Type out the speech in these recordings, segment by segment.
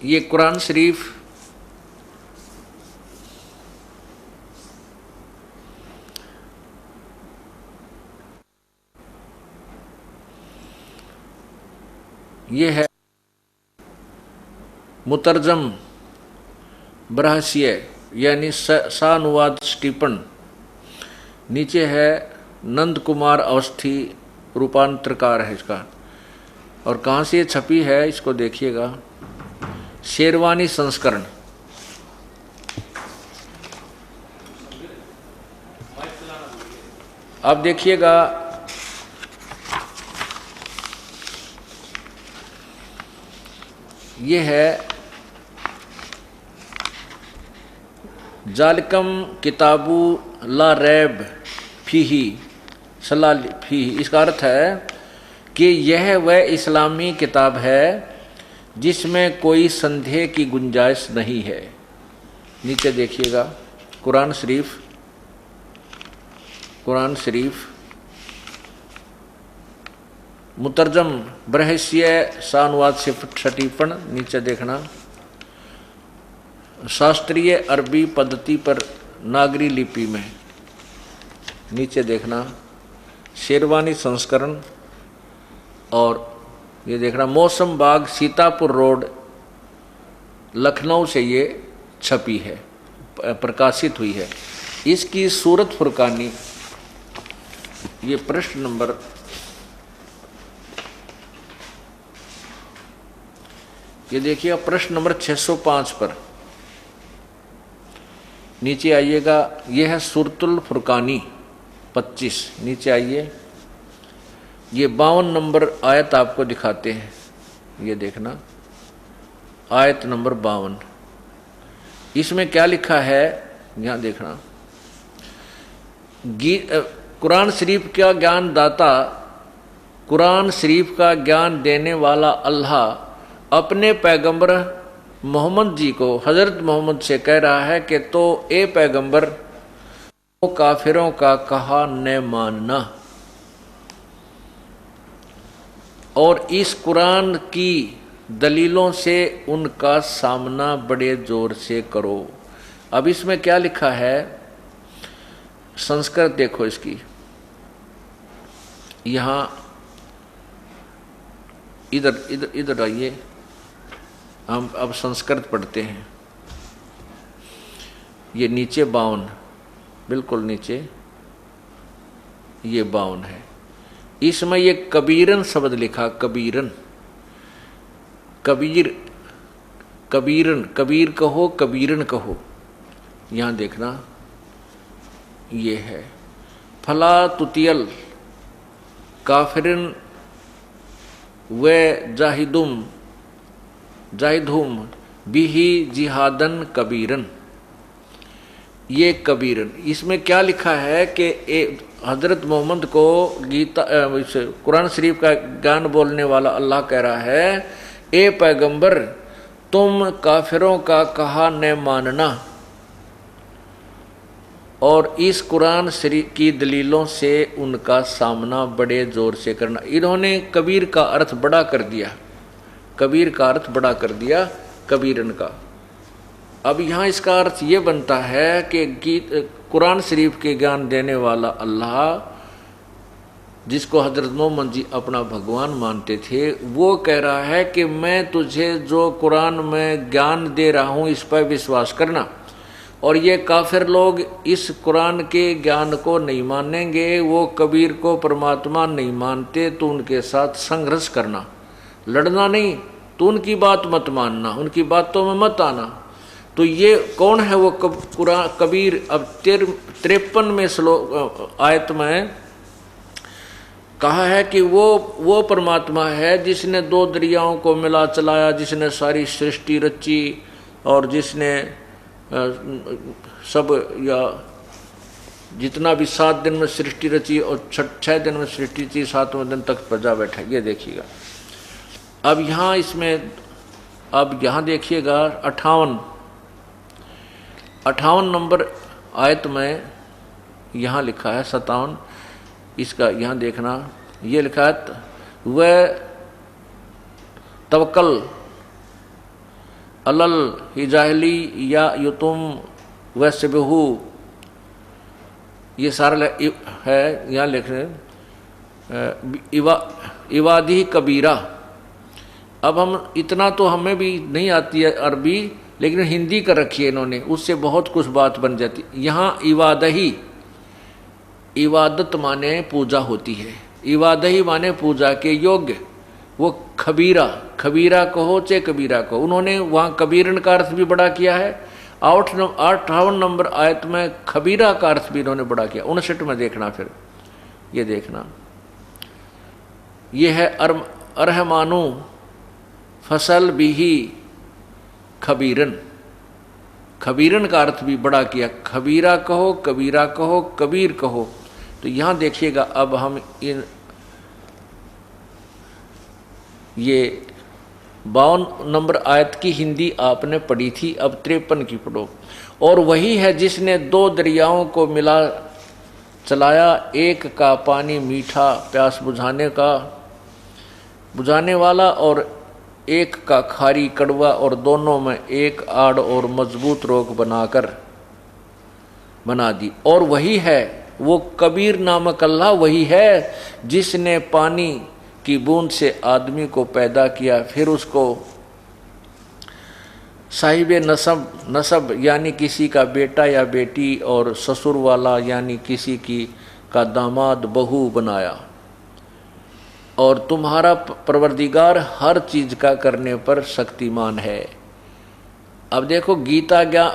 ये कुरान शरीफ ये है मुतरजम बरहसिया यानी सानुवाद स्टीपन। नीचे है नंद कुमार अवस्थी रूपांतरकार है इसका। और कहाँ से ये छपी है इसको देखिएगा, शेरवानी संस्करण। अब देखिएगा ये है जालिकम किताबु ला रैब फीही सलाल फीही। इसका अर्थ है कि यह वह इस्लामी किताब है जिसमें कोई संदेह की गुंजाइश नहीं है। नीचे देखिएगा कुरान शरीफ मुतरजम बरहसिया सानुवाद से छटीपन। नीचे देखना शास्त्रीय अरबी पद्धति पर नागरी लिपि में। नीचे देखना शेरवानी संस्करण। और ये देखना मौसम बाग सीतापुर रोड लखनऊ से ये छपी है, प्रकाशित हुई है। इसकी सूरत फुरकानी ये प्रश्न नंबर ये देखिएगा प्रश्न नंबर 605 पर नीचे आइएगा। यह है सूरतुल फुरकानी 25। नीचे आइए, ये 52 नंबर आयत आपको दिखाते हैं। ये देखना आयत नंबर 52। इसमें क्या लिखा है यहाँ देखना। कुरान शरीफ का ज्ञान दाता, कुरान शरीफ का ज्ञान देने वाला अल्लाह अपने पैगंबर मोहम्मद जी को, हजरत मोहम्मद से कह रहा है कि तो ए पैगंबर तो काफिरों का कहा न मानना और इस कुरान की दलीलों से उनका सामना बड़े जोर से करो। अब इसमें क्या लिखा है, संस्कृत देखो इसकी। यहाँ इधर आइए, हम अब संस्कृत पढ़ते हैं। ये नीचे 52, बिल्कुल नीचे ये 52 है। इसमें ये कबीरन शब्द लिखा, कबीरन, कबीर कहो, कबीरन कहो। यहाँ देखना ये है फला तुतियल काफिरन व जाहिदुम बिही जिहादन कबीरन। ये कबीरन, इसमें क्या लिखा है कि हजरत मोहम्मद को कुरान शरीफ का ज्ञान बोलने वाला अल्लाह कह रहा है, ए पैगंबर तुम काफिरों का कहा न मानना और इस कुरान शरीफ की दलीलों से उनका सामना बड़े जोर से करना। इन्होंने कबीर का अर्थ बड़ा कर दिया, कबीर का अर्थ बड़ा कर दिया कबीरन का। अब यहाँ इसका अर्थ ये बनता है कि कुरान शरीफ के ज्ञान देने वाला अल्लाह, जिसको हजरत मोहम्मद जी अपना भगवान मानते थे, वो कह रहा है कि मैं तुझे जो कुरान में ज्ञान दे रहा हूँ इस पर विश्वास करना। और ये काफिर लोग इस कुरान के ज्ञान को नहीं मानेंगे, वो कबीर को परमात्मा नहीं मानते, तो उनके साथ संघर्ष करना, लड़ना नहीं, तो उनकी बात मत मानना, उनकी बातों में मत आना। तो ये कौन है वो कबीर? अब 53 में श्लोक आयत में कहा है कि वो परमात्मा है जिसने 2 दरियाओं को मिला चलाया, जिसने सारी सृष्टि रची और जिसने सब या जितना भी 7 दिन में सृष्टि रची और 6 दिन में सृष्टि रची, 7वें दिन तक प्रजा बैठा। ये देखिएगा। अब यहाँ इसमें अब यहाँ देखिएगा 58 नंबर आयत में यहाँ लिखा है 57, इसका यहाँ देखना, ये लिखा है वह तवक्कल अलल हिजाहली या युतुम वैसे बहु, ये सारा है यहाँ लिख रहे इवादी कबीरा। अब हम इतना तो हमें भी नहीं आती है अरबी, लेकिन हिंदी कर रखी है इन्होंने, उससे बहुत कुछ बात बन जाती। यहाँ इवादही, इबादत माने पूजा होती है, इवादही माने पूजा के योग्य, वो खबीरा, खबीरा कहो चाहे कबीरा कहो, उन्होंने वहाँ कबीरन का अर्थ भी बड़ा किया है। 58 नंबर आयत में खबीरा का अर्थ भी इन्होंने बड़ा किया। 59 में देखना, फिर ये देखना, ये है अरहमानु फसल बिही खबीरन, खबीरन का अर्थ भी बड़ा किया, खबीरा कहो कबीरा कहो कबीर कहो। तो यहां देखिएगा, अब हम इन ये 52 नंबर आयत की हिंदी आपने पढ़ी थी, अब 53 की पढ़ो। और वही है जिसने 2 दरियाओं को मिला चलाया, एक का पानी मीठा प्यास बुझाने वाला और एक का खारी कड़वा, और दोनों में एक आड़ और मजबूत रोक बना दी। और वही है वो कबीर नामक अल्लाह, वही है जिसने पानी की बूंद से आदमी को पैदा किया, फिर उसको साहिब नसब यानी किसी का बेटा या बेटी, और ससुर वाला यानी किसी की का दामाद बहू बनाया। और तुम्हारा परवरदिगार हर चीज का करने पर शक्तिमान है। अब देखो, गीता ज्ञान,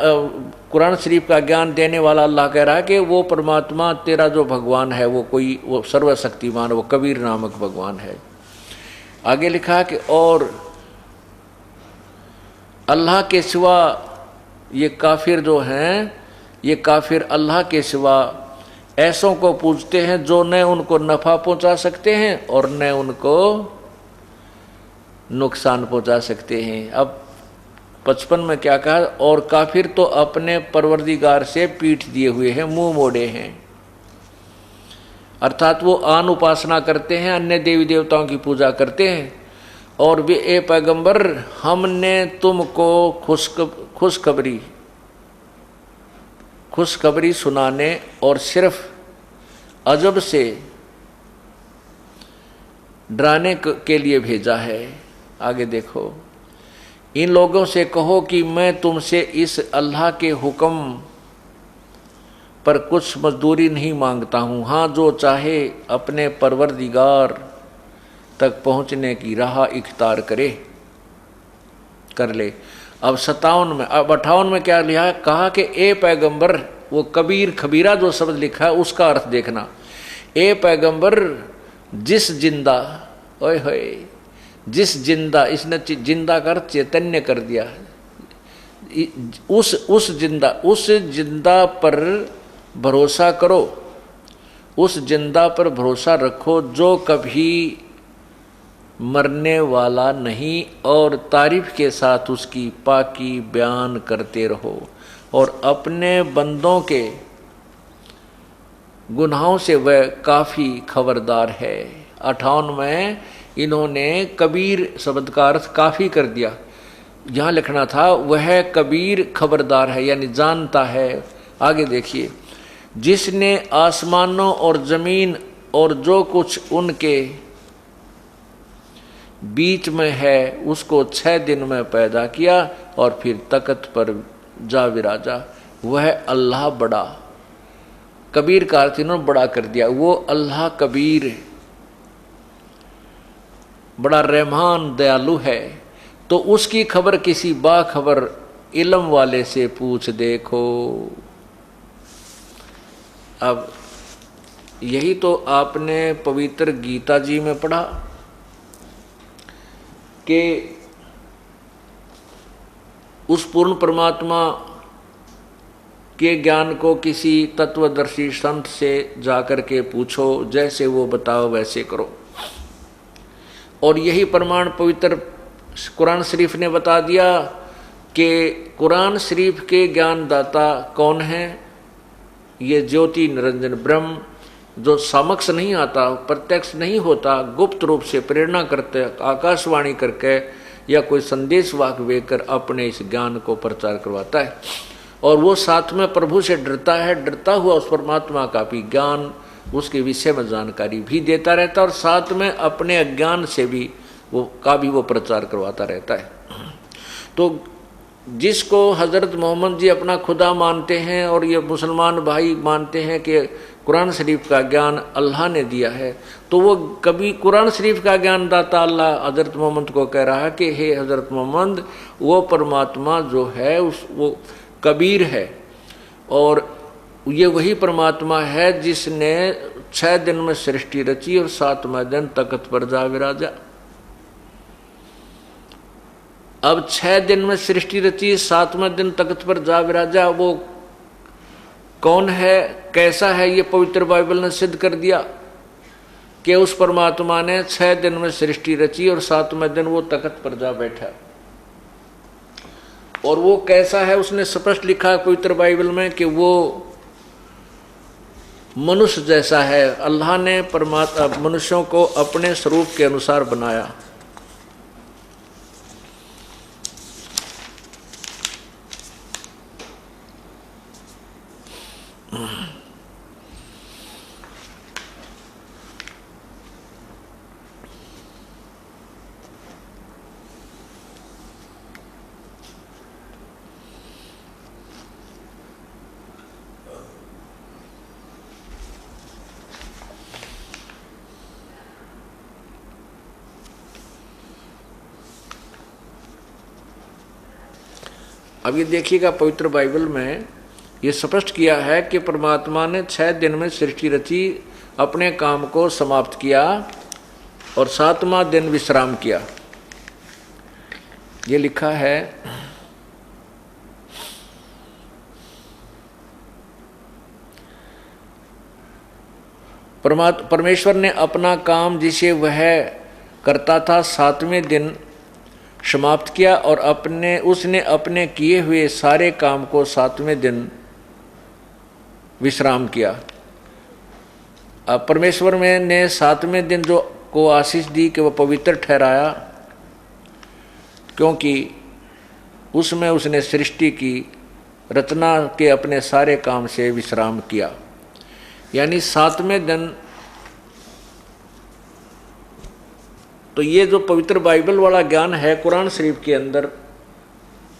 कुरान शरीफ का ज्ञान देने वाला अल्लाह कह रहा है कि वो परमात्मा तेरा जो भगवान है वो सर्वशक्तिमान, वो कबीर नामक भगवान है। आगे लिखा कि और अल्लाह के सिवा ये काफिर जो हैं, ये काफिर अल्लाह के सिवा ऐसों को पूजते हैं जो न उनको नफा पहुंचा सकते हैं और न उनको नुकसान पहुंचा सकते हैं। अब 55 में क्या कहा, और काफिर तो अपने परवरदिगार से पीठ दिए हुए हैं, मुंह मोड़े हैं, अर्थात वो आन उपासना करते हैं, अन्य देवी देवताओं की पूजा करते हैं। और वे ए पैगंबर, हमने तुमको खुशखबरी सुनाने और सिर्फ अजब से डराने के लिए भेजा है। आगे देखो, इन लोगों से कहो कि मैं तुमसे इस अल्लाह के हुक्म पर कुछ मजदूरी नहीं मांगता हूँ, हाँ जो चाहे अपने परवरदिगार तक पहुँचने की राह इख्तियार कर ले। अब 57 में, अब 58 में क्या लिखा, कहा कि ए पैगंबर, वो कबीर खबीरा जो शब्द लिखा है उसका अर्थ देखना। ए पैगंबर, जिस जिंदा, ओए होए, जिस जिंदा, इसने जिंदा का अर्थ चैतन्य कर दिया, उस जिंदा पर भरोसा करो, उस जिंदा पर भरोसा रखो जो कभी मरने वाला नहीं, और तारीफ के साथ उसकी पाकी बयान करते रहो, और अपने बंदों के गुनाहों से वह काफ़ी खबरदार है। 58 में इन्होंने कबीर शब्द का अर्थ काफ़ी कर दिया, यहाँ लिखना था वह कबीर खबरदार है, यानी जानता है। आगे देखिए, जिसने आसमानों और ज़मीन और जो कुछ उनके बीच में है उसको 6 दिन में पैदा किया और फिर तख्त पर जा विराजा, वह अल्लाह बड़ा। कबीर का अर्थ इन्होंने बड़ा कर दिया, वो अल्लाह कबीर बड़ा रहमान दयालु है। तो उसकी खबर किसी बाखबर इल्म वाले से पूछ देखो। अब यही तो आपने पवित्र गीता जी में पढ़ा कि उस पूर्ण परमात्मा के ज्ञान को किसी तत्वदर्शी संत से जाकर के पूछो, जैसे वो बताओ वैसे करो। और यही प्रमाण पवित्र कुरान शरीफ ने बता दिया कि कुरान शरीफ के ज्ञानदाता कौन है। ये ज्योति निरंजन ब्रह्म, जो समक्ष नहीं आता, प्रत्यक्ष नहीं होता, गुप्त रूप से प्रेरणा करते, आकाशवाणी करके या कोई संदेश वाहक देकर अपने इस ज्ञान को प्रचार करवाता है। और वो साथ में प्रभु से डरता है, डरता हुआ उस परमात्मा का भी ज्ञान, उसके विषय में जानकारी भी देता रहता है और साथ में अपने अज्ञान से भी वो प्रचार करवाता रहता है। तो जिसको हज़रत मोहम्मद जी अपना खुदा मानते हैं और ये मुसलमान भाई मानते हैं कि कुरान शरीफ का ज्ञान अल्लाह ने दिया है, तो वो कभी कुरान शरीफ का ज्ञान दाता अल्लाह हज़रत मोहम्मद को कह रहा है कि हे हज़रत मोहम्मद, वो परमात्मा जो है वो कबीर है और ये वही परमात्मा है जिसने 6 दिन में सृष्टि रची और 7वें दिन तख्त पर जा विराजा। अब 6 दिन में सृष्टि रची, 7वें दिन तख्त पर जा विराजा, वो कौन है, कैसा है, ये पवित्र बाइबल ने सिद्ध कर दिया कि उस परमात्मा ने 6 दिन में सृष्टि रची और 7वें दिन वो तख्त पर जा बैठा। और वो कैसा है, उसने स्पष्ट लिखा पवित्र बाइबल में कि वो मनुष्य जैसा है। अल्लाह ने मनुष्यों को अपने स्वरूप के अनुसार बनाया। अब ये देखिएगा पवित्र बाइबल में ये स्पष्ट किया है कि परमात्मा ने 6 दिन में सृष्टि रची, अपने काम को समाप्त किया और 7वां दिन विश्राम किया। ये लिखा है परमेश्वर ने अपना काम जिसे वह करता था 7वें दिन समाप्त किया और उसने अपने किए हुए सारे काम को 7वें दिन विश्राम किया। अब परमेश्वर ने 7वें दिन जो को आशीष दी कि वह पवित्र ठहराया, क्योंकि उसमें उसने सृष्टि की रचना के अपने सारे काम से विश्राम किया। यानी 7वें दिन, तो ये जो पवित्र बाइबल वाला ज्ञान है कुरान शरीफ के अंदर,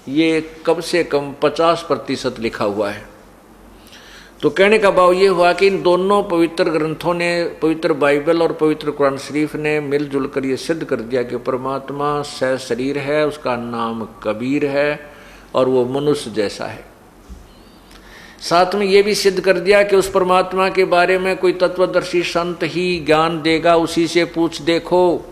ये कम से कम 50% लिखा हुआ है। तो कहने का भाव ये हुआ कि इन दोनों पवित्र ग्रंथों ने, पवित्र बाइबल और पवित्र कुरान शरीफ ने मिलजुल कर ये सिद्ध कर दिया कि परमात्मा सशरीर है, उसका नाम कबीर है और वो मनुष्य जैसा है। साथ में ये भी सिद्ध कर दिया कि उस परमात्मा के बारे में कोई तत्वदर्शी संत ही ज्ञान देगा, उसी से पूछ देखो।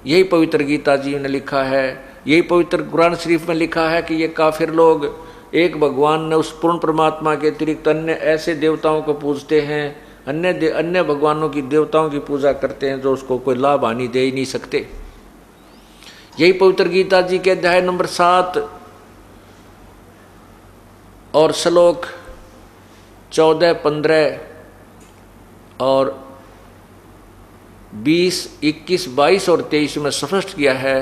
यही पवित्र गीता जी ने लिखा है, यही पवित्र कुरान शरीफ में लिखा है कि ये काफिर लोग एक भगवान ने, उस पूर्ण परमात्मा के अतिरिक्त अन्य ऐसे देवताओं को पूजते हैं, अन्य भगवानों की देवताओं की पूजा करते हैं जो उसको कोई लाभ हानि दे ही नहीं सकते। यही पवित्र गीता जी के अध्याय नंबर 7 और श्लोक 14, 15 और 20, 21, 22 और 23 में स्पष्ट किया है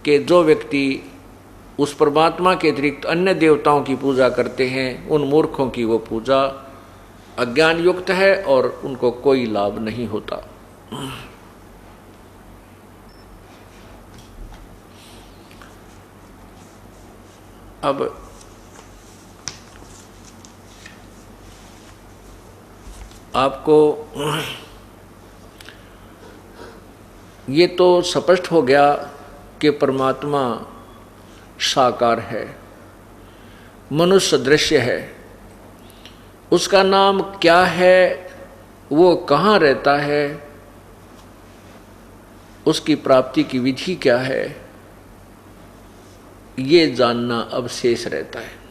कि जो व्यक्ति उस परमात्मा के अतिरिक्त अन्य देवताओं की पूजा करते हैं, उन मूर्खों की वो पूजा अज्ञान युक्त है और उनको कोई लाभ नहीं होता। अब आपको ये तो स्पष्ट हो गया कि परमात्मा साकार है, मनुष्य दृश्य है। उसका नाम क्या है, वो कहाँ रहता है, उसकी प्राप्ति की विधि क्या है, ये जानना अब शेष रहता है।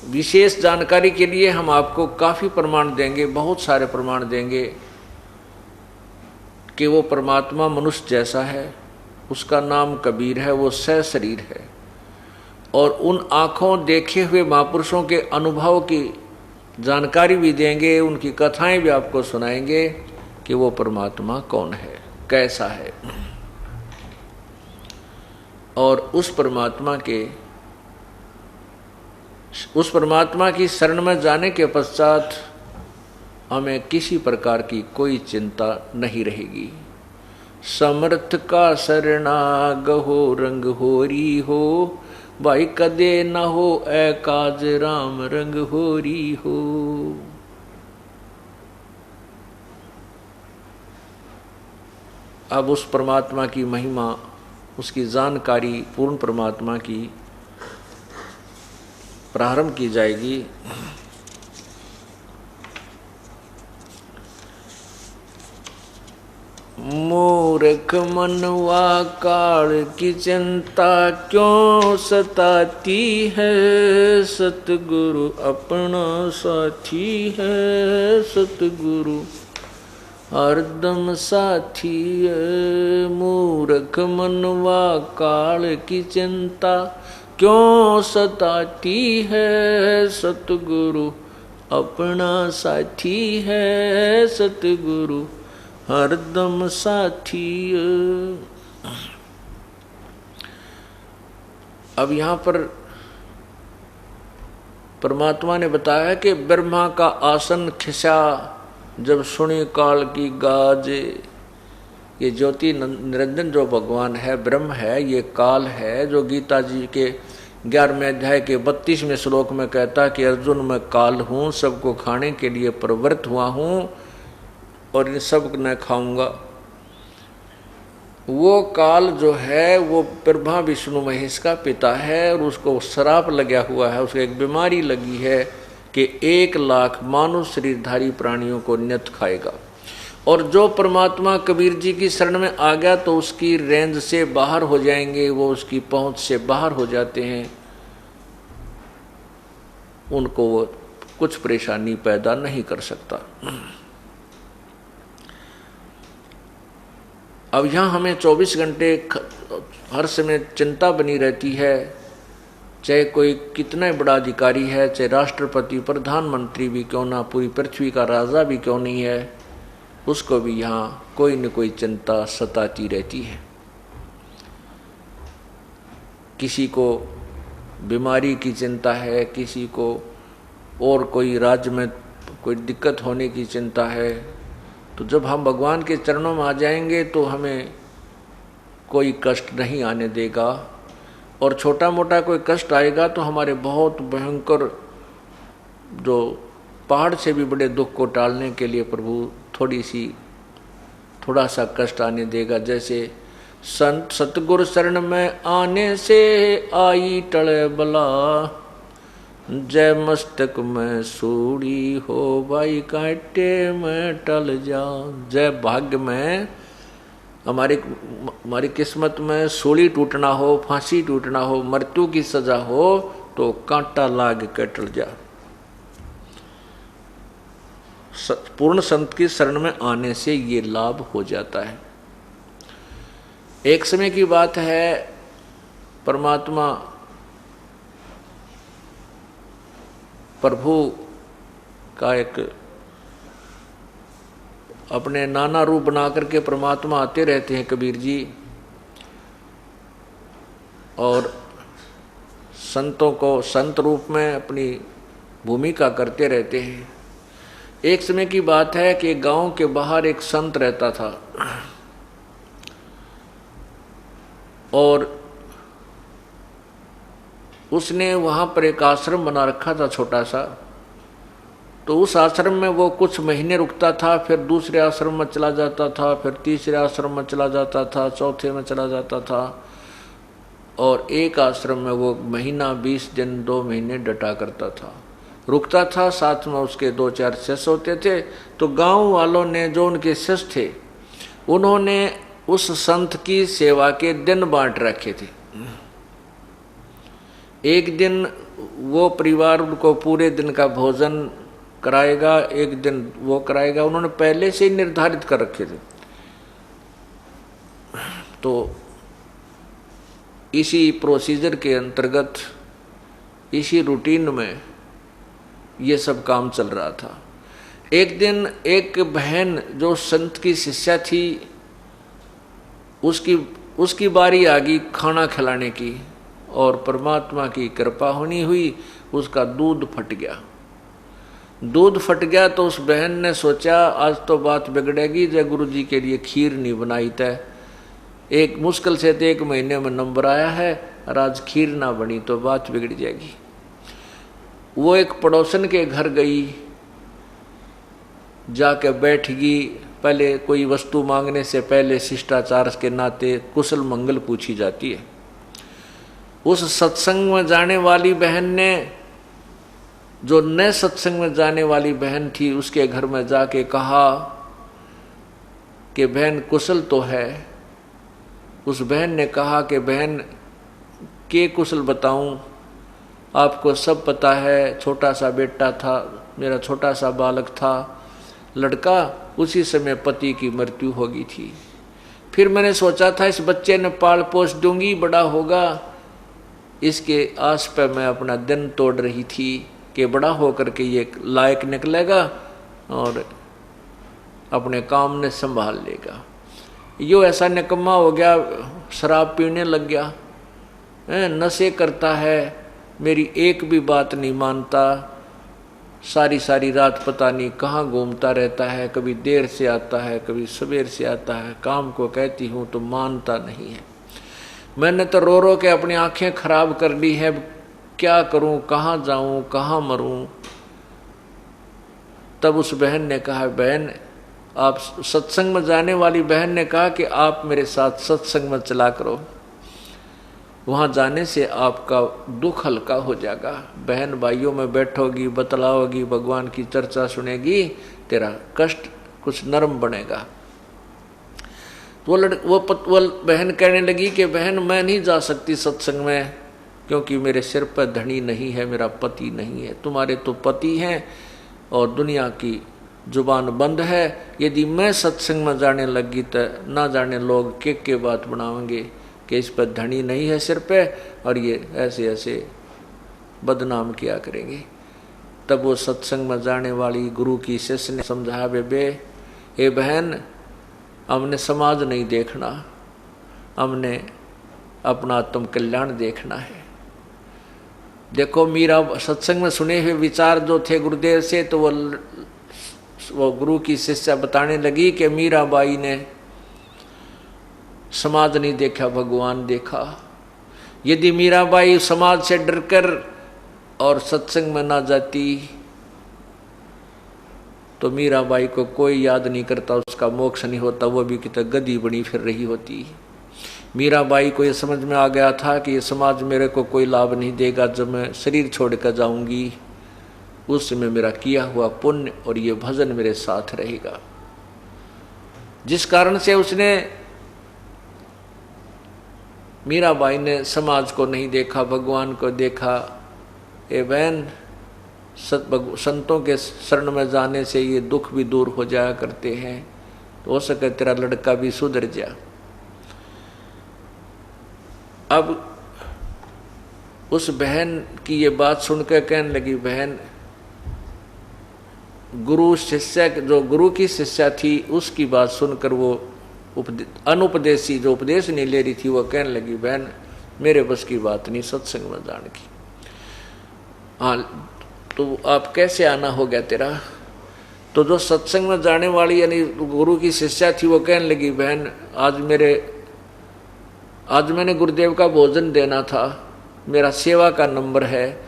विशेष जानकारी के लिए हम आपको काफ़ी प्रमाण देंगे, बहुत सारे प्रमाण देंगे कि वो परमात्मा मनुष्य जैसा है, उसका नाम कबीर है, वो सशरीर है। और उन आँखों देखे हुए महापुरुषों के अनुभव की जानकारी भी देंगे, उनकी कथाएं भी आपको सुनाएंगे कि वो परमात्मा कौन है, कैसा है। और उस परमात्मा की शरण में जाने के पश्चात हमें किसी प्रकार की कोई चिंता नहीं रहेगी। समर्थ का शरणाग हो रंग होरी हो, भाई कदे न हो ए काज राम रंग होरी हो। अब उस परमात्मा की महिमा, उसकी जानकारी पूर्ण परमात्मा की प्रारंभ की जाएगी। मूर्ख मनवा काल की चिंता क्यों सताती है, सतगुरु अपना साथी है, सतगुरु हरदम साथी है। मूर्ख मनवा काल की चिंता क्यों सताती है, सतगुरु अपना साथी है, सतगुरु हरदम साथी। अब यहाँ पर परमात्मा ने बताया कि ब्रह्मा का आसन खिसा जब सुनी काल की गाजे। ये ज्योति निरंजन जो भगवान है, ब्रह्म है, ये काल है, जो गीता जी के 11वें अध्याय के 32वें श्लोक में कहता कि अर्जुन मैं काल हूँ, सबको खाने के लिए प्रवृत्त हुआ हूँ और इन सब न खाऊंगा। वो काल जो है वो ब्रह्मा विष्णु महेश का पिता है और उसको श्राप लगा हुआ है, उसको एक बीमारी लगी है कि 1 लाख मानव शरीरधारी प्राणियों को नियत खाएगा। और जो परमात्मा कबीर जी की शरण में आ गया तो उसकी रेंज से बाहर हो जाएंगे, वो उसकी पहुंच से बाहर हो जाते हैं, उनको वो कुछ परेशानी पैदा नहीं कर सकता। अब यहाँ हमें 24 घंटे हर समय चिंता बनी रहती है, चाहे कोई कितना बड़ा अधिकारी है, चाहे राष्ट्रपति प्रधानमंत्री भी क्यों ना, पूरी पृथ्वी का राजा भी क्यों नहीं है, उसको भी यहाँ कोई न कोई चिंता सताती रहती है। किसी को बीमारी की चिंता है, किसी को और कोई राज्य में कोई दिक्कत होने की चिंता है। तो जब हम भगवान के चरणों में आ जाएंगे तो हमें कोई कष्ट नहीं आने देगा, और छोटा मोटा कोई कष्ट आएगा तो हमारे बहुत भयंकर जो पहाड़ से भी बड़े दुख को टालने के लिए प्रभु थोड़ा सा कष्ट आने देगा। जैसे संत सतगुरु शरण में आने से आई टले बला, जय मस्तक में सूड़ी हो भाई कांटे में टल जा। जय भाग्य में हमारी किस्मत में सूली टूटना हो, फांसी टूटना हो, मृत्यु की सजा हो तो कांटा लाग के टल जा। पूर्ण संत की शरण में आने से ये लाभ हो जाता है। एक समय की बात है, परमात्मा प्रभु का एक अपने नाना रूप बना करके परमात्मा आते रहते हैं कबीर जी, और संतों को संत रूप में अपनी भूमिका करते रहते हैं। एक समय की बात है कि गांव के बाहर एक संत रहता था और उसने वहाँ पर एक आश्रम बना रखा था छोटा सा। तो उस आश्रम में वो कुछ महीने रुकता था, फिर दूसरे आश्रम में चला जाता था, फिर तीसरे आश्रम में चला जाता था, चौथे में चला जाता था, और एक आश्रम में वो महीना 20 दिन 2 महीने डटा करता था, रुकता था। साथ में उसके 2-4 शिष्य होते थे। तो गांव वालों ने, जो उनके शिष्य थे, उन्होंने उस संत की सेवा के दिन बांट रखे थे। एक दिन वो परिवार उनको पूरे दिन का भोजन कराएगा, एक दिन वो कराएगा, उन्होंने पहले से ही निर्धारित कर रखे थे। तो इसी प्रोसीजर के अंतर्गत, इसी रूटीन में ये सब काम चल रहा था। एक दिन एक बहन जो संत की शिष्या थी, उसकी बारी आ गई खाना खिलाने की, और परमात्मा की कृपा होनी हुई, उसका दूध फट गया। दूध फट गया तो उस बहन ने सोचा आज तो बात बिगड़ेगी, जय गुरु जी के लिए खीर नहीं बनाई तय। एक मुश्किल से तो 1 महीने में नंबर आया है, और आज खीर ना बनी तो बात बिगड़ जाएगी। वो एक पड़ोसन के घर गई, जाके बैठ गई। पहले कोई वस्तु मांगने से पहले शिष्टाचार के नाते कुशल मंगल पूछी जाती है। उस सत्संग में जाने वाली बहन ने, जो नए सत्संग में जाने वाली बहन थी, उसके घर में जाके कहा कि बहन कुशल तो है। उस बहन ने कहा कि बहन के कुशल बताऊं, आपको सब पता है, छोटा सा बेटा था, मेरा छोटा सा बालक था, लड़का, उसी समय पति की मृत्यु हो गई थी। फिर मैंने सोचा था इस बच्चे ने पाल पोस दूंगी, बड़ा होगा, इसके आस पर मैं अपना दिन तोड़ रही थी कि बड़ा होकर के ये लायक निकलेगा और अपने काम ने संभाल लेगा। यो ऐसा निकम्मा हो गया, शराब पीने लग गया, नशे करता है, मेरी एक भी बात नहीं मानता, सारी सारी रात पता नहीं कहाँ घूमता रहता है, कभी देर से आता है, कभी सवेर से आता है, काम को कहती हूँ तो मानता नहीं है। मैंने तो रो रो के अपनी आंखें खराब कर ली है, क्या करूं, कहाँ जाऊं, कहाँ मरूं। तब उस बहन ने कहा, बहन आप सत्संग में जाने वाली बहन ने कहा कि आप मेरे साथ सत्संग में चला करो, वहां जाने से आपका दुख हल्का हो जाएगा। बहन भाइयों में बैठोगी, बतलाओगी, भगवान की चर्चा सुनेगी, तेरा कष्ट कुछ नरम बनेगा। तो वो बहन कहने लगी कि बहन मैं नहीं जा सकती सत्संग में, क्योंकि मेरे सिर पर धनी नहीं है, मेरा पति नहीं है। तुम्हारे तो पति हैं और दुनिया की जुबान बंद है। यदि मैं सत्संग में जाने लगी तो ना जाने लोग के बात बनाएंगे कि इस पर धनी नहीं है सिर पे, और ये ऐसे ऐसे बदनाम किया करेंगे। तब वो सत्संग में जाने वाली गुरु की शिष्य ने समझाया, बेबे हे बहन, हमने समाज नहीं देखना, हमने अपना आत्म कल्याण देखना है। देखो मीरा सत्संग में सुने हुए विचार जो थे गुरुदेव से, तो वो गुरु की शिष्या बताने लगी कि मीराबाई ने समाज नहीं देखा, भगवान देखा। यदि मीराबाई समाज से डरकर और सत्संग में ना जाती तो मीराबाई को कोई याद नहीं करता, उसका मोक्ष नहीं होता, वो भी कितना गधी बनी फिर रही होती। मीराबाई को ये समझ में आ गया था कि ये समाज मेरे को कोई लाभ नहीं देगा, जब मैं शरीर छोड़कर जाऊंगी उस समय मेरा किया हुआ पुण्य और ये भजन मेरे साथ रहेगा। जिस कारण से उसने, मीराबाई ने समाज को नहीं देखा, भगवान को देखा। ए बहन, संतों के शरण में जाने से ये दुख भी दूर हो जाया करते हैं, तो हो सके तेरा लड़का भी सुधर जा। अब उस बहन की ये बात सुनकर कहने लगी, बहन गुरु शिष्य, जो गुरु की शिष्या थी, उसकी बात सुनकर वो अनुपदेशी जो उपदेश नहीं ले रही थी, वो कहने लगी, बहन मेरे बस की बात नहीं सत्संग में जाने की। हाँ तो आप कैसे आना हो गया तेरा? तो जो सत्संग में जाने वाली यानी गुरु की शिष्या थी, वो कहने लगी, बहन आज मैंने गुरुदेव का भोजन देना था, मेरा सेवा का नंबर है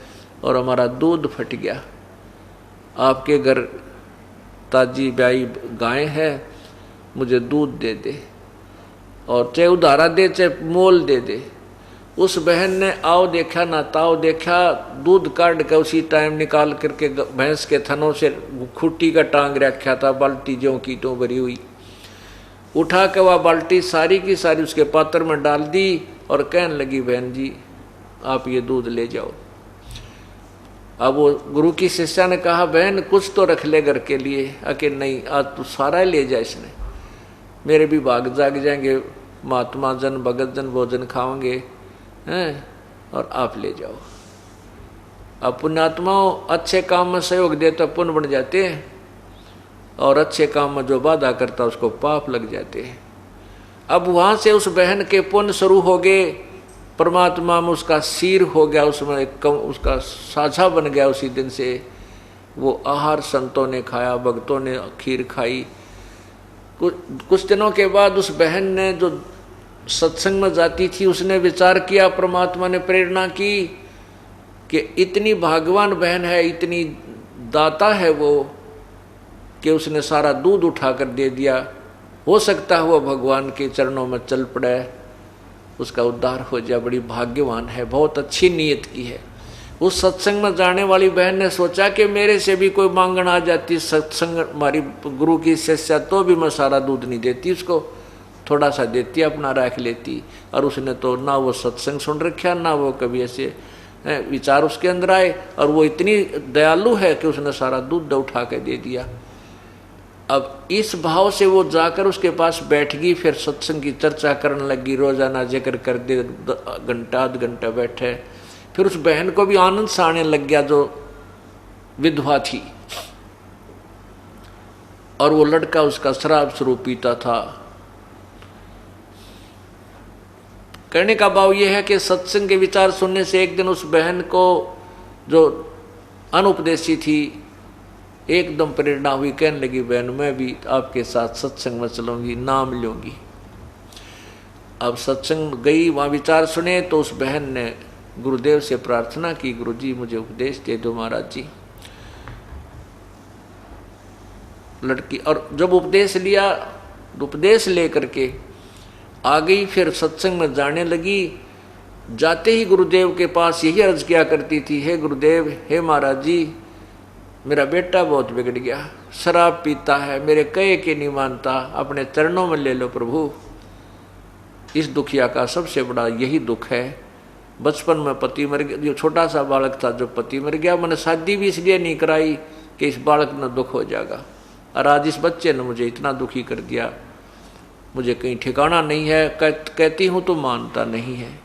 और हमारा दूध फट गया। आपके घर ताजी ब्याई गाय है, मुझे दूध दे दे, और चाहे उधारा दे चाहे मोल दे दे। उस बहन ने आओ देखा ना ताओ देखा, दूध काट के उसी टाइम निकाल करके भैंस के थनों से खुट्टी का टांग रखा था, बाल्टी ज्यों की तो भरी हुई, उठा के वह बाल्टी सारी की सारी उसके पात्र में डाल दी और कहने लगी, बहन जी आप ये दूध ले जाओ। अब वो गुरु की शिष्या ने कहा, बहन कुछ तो रख ले घर के लिए। अके नहीं, आज तो सारा ही ले जा, इसने मेरे भी भाग जाग जाएंगे, महात्मा जन भगत जन भोजन खाओगे हैं, और आप ले जाओ। अब पुण्यात्माओं अच्छे काम में सहयोग दे तो पुण्य बन जाते हैं। और अच्छे काम में जो बाधा करता उसको पाप लग जाते हैं। अब वहां से उस बहन के पुण्य शुरू हो गए, परमात्मा में उसका सिर हो गया, उसमें उसका साझा बन गया। उसी दिन से वो आहार संतों ने खाया, भक्तों ने खीर खाई। कुछ दिनों के बाद उस बहन ने जो सत्संग में जाती थी, उसने विचार किया, परमात्मा ने प्रेरणा की कि इतनी भाग्यवान बहन है, इतनी दाता है वो, कि उसने सारा दूध उठा कर दे दिया। हो सकता है वो भगवान के चरणों में चल पड़े, उसका उद्धार हो जाए, बड़ी भाग्यवान है, बहुत अच्छी नीयत की है। उस सत्संग में जाने वाली बहन ने सोचा कि मेरे से भी कोई मांगन आ जाती सत्संग, हमारी गुरु की शिष्या, तो भी मैं सारा दूध नहीं देती उसको, थोड़ा सा देती, अपना रख लेती। और उसने तो ना वो सत्संग सुन रखा, ना वो कभी ऐसे विचार उसके अंदर आए, और वो इतनी दयालु है कि उसने सारा दूध उठा के दे दिया। अब इस भाव से वो जाकर उसके पास बैठ गई, फिर सत्संग की चर्चा करने लगी, रोजाना जिक्र कर दे, घंटा आध घंटा बैठे। फिर उस बहन को भी आनंद सा आने लग गया जो विधवा थी, और वो लड़का उसका शराब स्वरूप पीता था। कहने का भाव यह है कि सत्संग के विचार सुनने से एक दिन उस बहन को जो अनुपदेशी थी एकदम प्रेरणा हुई, कहने लगी, बहन मैं भी आपके साथ सत्संग में चलूंगी, नाम लूंगी। अब सत्संग गई, वहां विचार सुने, तो उस बहन ने गुरुदेव से प्रार्थना की, गुरुजी मुझे उपदेश दे दो महाराज जी। लड़की, और जब उपदेश लिया, उपदेश लेकर के आ गई, फिर सत्संग में जाने लगी। जाते ही गुरुदेव के पास यही अर्ज किया करती थी, हे गुरुदेव, हे महाराज जी, मेरा बेटा बहुत बिगड़ गया, शराब पीता है, मेरे कहे के नहीं मानता, अपने चरणों में ले लो प्रभु। इस दुखिया का सबसे बड़ा यही दुख है। बचपन में पति मर गया, जो छोटा सा बालक था जो पति मर गया, मैंने शादी भी इसलिए नहीं कराई कि इस बालक में दुख हो जाएगा, और आज इस बच्चे ने मुझे इतना दुखी कर दिया, मुझे कहीं ठिकाना नहीं है, कहती हूँ तो मानता नहीं है।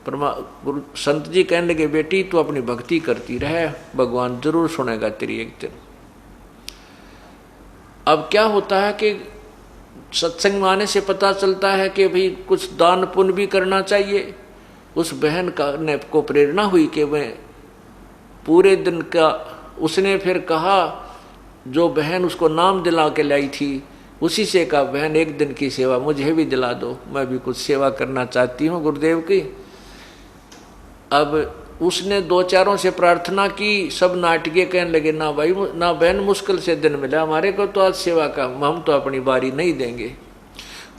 गुरु संत जी कहने लगे, बेटी तू अपनी भक्ति करती रहे, भगवान जरूर सुनेगा तेरी एक दिन। अब क्या होता है कि सत्संग में आने से पता चलता है कि भाई कुछ दान पुण्य भी करना चाहिए। उस बहन का ने को प्रेरणा हुई कि मैं पूरे दिन का, उसने फिर कहा, जो बहन उसको नाम दिला के लाई थी उसी से कहा, बहन एक दिन की सेवा मुझे भी दिला दो, मैं भी कुछ सेवा करना चाहती हूँ गुरुदेव की। अब उसने दो चारों से प्रार्थना की, सब नाटकीय कहने लगे, ना भाई ना बहन, मुश्किल से दिन मिला हमारे को तो आज सेवा का, हम तो अपनी बारी नहीं देंगे।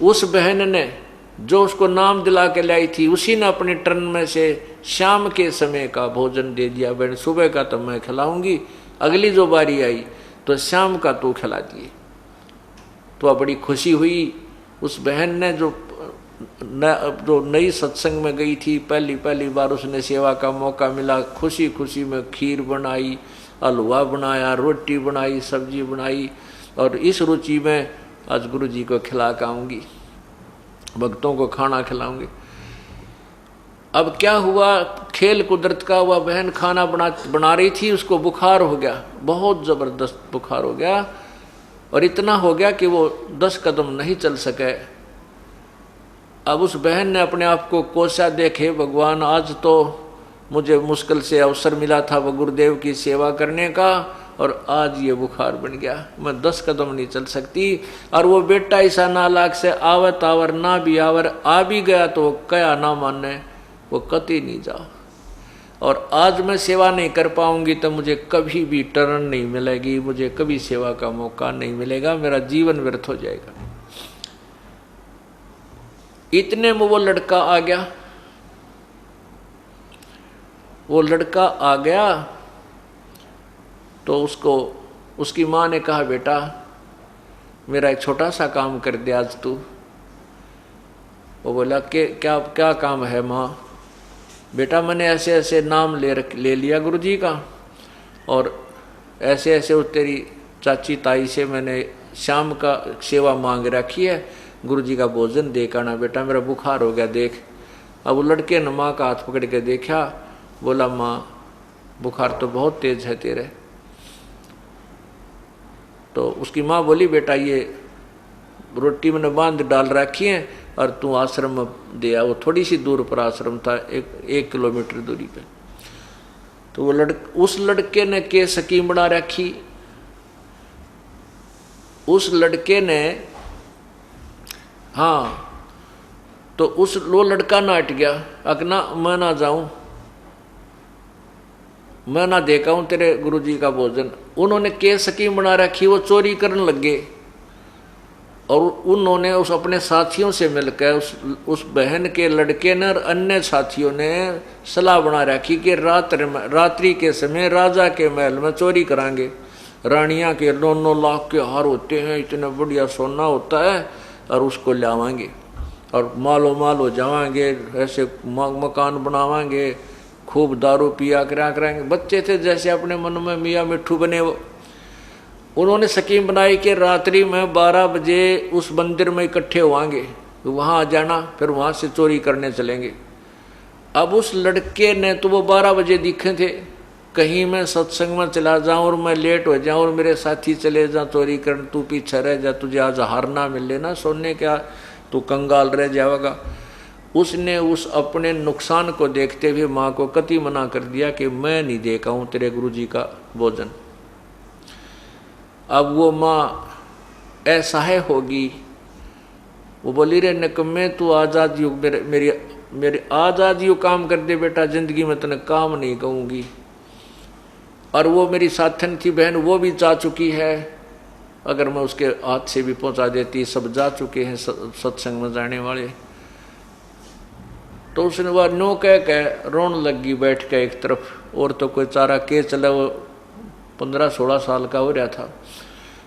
उस बहन ने जो उसको नाम दिला के लाई थी, उसी ने अपने टर्न में से शाम के समय का भोजन दे दिया। बहन सुबह का तो मैं खिलाऊंगी, अगली जो बारी आई तो शाम का तू खिला दिए। तो बड़ी खुशी हुई उस बहन ने, जो नई सत्संग में गई थी, पहली बार उसने सेवा का मौका मिला, खुशी खुशी में खीर बनाई, हलवा बनाया, रोटी बनाई, सब्जी बनाई, और इस रुचि में आज गुरु जी को खिला के आऊँगी, भक्तों को खाना खिलाऊंगी। अब क्या हुआ, खेल कुदरत का हुआ, बहन खाना बना रही थी, उसको बुखार हो गया, बहुत ज़बरदस्त बुखार हो गया, और इतना हो गया कि वो 10 कदम नहीं चल सके। अब उस बहन ने अपने आप को कोसा, देखे भगवान आज तो मुझे मुश्किल से अवसर मिला था वो गुरुदेव की सेवा करने का, और आज ये बुखार बन गया, मैं 10 कदम नहीं चल सकती। और वो बेटा ऐसा नालायक से आवत आवर ना भी आवर, आ भी गया तो कया ना माने, वो कति नहीं जाओ, और आज मैं सेवा नहीं कर पाऊंगी तो मुझे कभी भी टर्न नहीं मिलेगी, मुझे कभी सेवा का मौका नहीं मिलेगा, मेरा जीवन व्यर्थ हो जाएगा। इतने में वो लड़का आ गया। वो लड़का आ गया तो उसको उसकी माँ ने कहा, बेटा मेरा एक छोटा सा काम कर दे आज तू। वो बोला कि क्या क्या काम है माँ? बेटा मैंने ऐसे ऐसे नाम ले लिया गुरु जी का, और ऐसे ऐसे वो तेरी चाची ताई से मैंने शाम का सेवा मांग रखी है, गुरु जी का भोजन दे करना बेटा, मेरा बुखार हो गया देख। अब वो लड़के ने माँ का हाथ पकड़ के देखा, बोला माँ बुखार तो बहुत तेज है तेरे। तो उसकी माँ बोली, बेटा ये रोटी मैंने बांध डाल रखी है और तू आश्रम में दे आ। वो थोड़ी सी दूर पर आश्रम था, 1 किलोमीटर दूरी पे। तो वो उस लड़के ने के स्कीम बना रखी। उस लड़के ने, हाँ, तो वो लड़का नाट गया, अकना मैं ना जाऊं, मैं ना देखा हूं तेरे गुरुजी का भोजन। उन्होंने के स्कीम बना रखी, वो चोरी करने लगे। और उन्होंने उस अपने साथियों से मिलकर उस बहन के लड़के ने और अन्य साथियों ने सलाह बना रखी कि रात्रि के समय राजा के महल में चोरी करांगे। रानियां के 9-9 लाख के हार होते हैं, इतना बढ़िया सोना होता है, और उसको लावांगे और मालो माल हो जावांगे, ऐसे मकान बनावांगे, खूब दारू पिया करेंगे। बच्चे थे जैसे अपने मन में मियाँ मिट्ठू बने वो। उन्होंने स्कीम बनाई कि रात्रि में 12 बजे उस मंदिर में इकट्ठे होंगे, वहाँ आ जाना, फिर वहाँ से चोरी करने चलेंगे। अब उस लड़के ने तो वो 12 बजे दिखे थे, कहीं मैं सत्संग में चला जाऊं और मैं लेट हो जाऊं और मेरे साथी चले जाऊं चोरी करने, तू पीछे रह जा, तुझे आज हार ना मिले ना सोने क्या, तू कंगाल रह जाएगा। उसने उस अपने नुकसान को देखते हुए माँ को कति मना कर दिया कि मैं नहीं देखा हूँ तेरे गुरुजी का भोजन। अब वो माँ असहाय होगी, वो बोली रे निकम्मे तू आजाद युग मेरे आजाद युग काम कर दे बेटा, जिंदगी में तने काम नहीं कहूँगी। और वो मेरी साथन थी बहन, वो भी जा चुकी है, अगर मैं उसके हाथ से भी पहुंचा देती, सब जा चुके हैं सत्संग में जाने वाले। तो उसने वह नो कह रोन लगी बैठ के एक तरफ, और तो कोई चारा के चला। वो 15-16 साल का हो रहा था,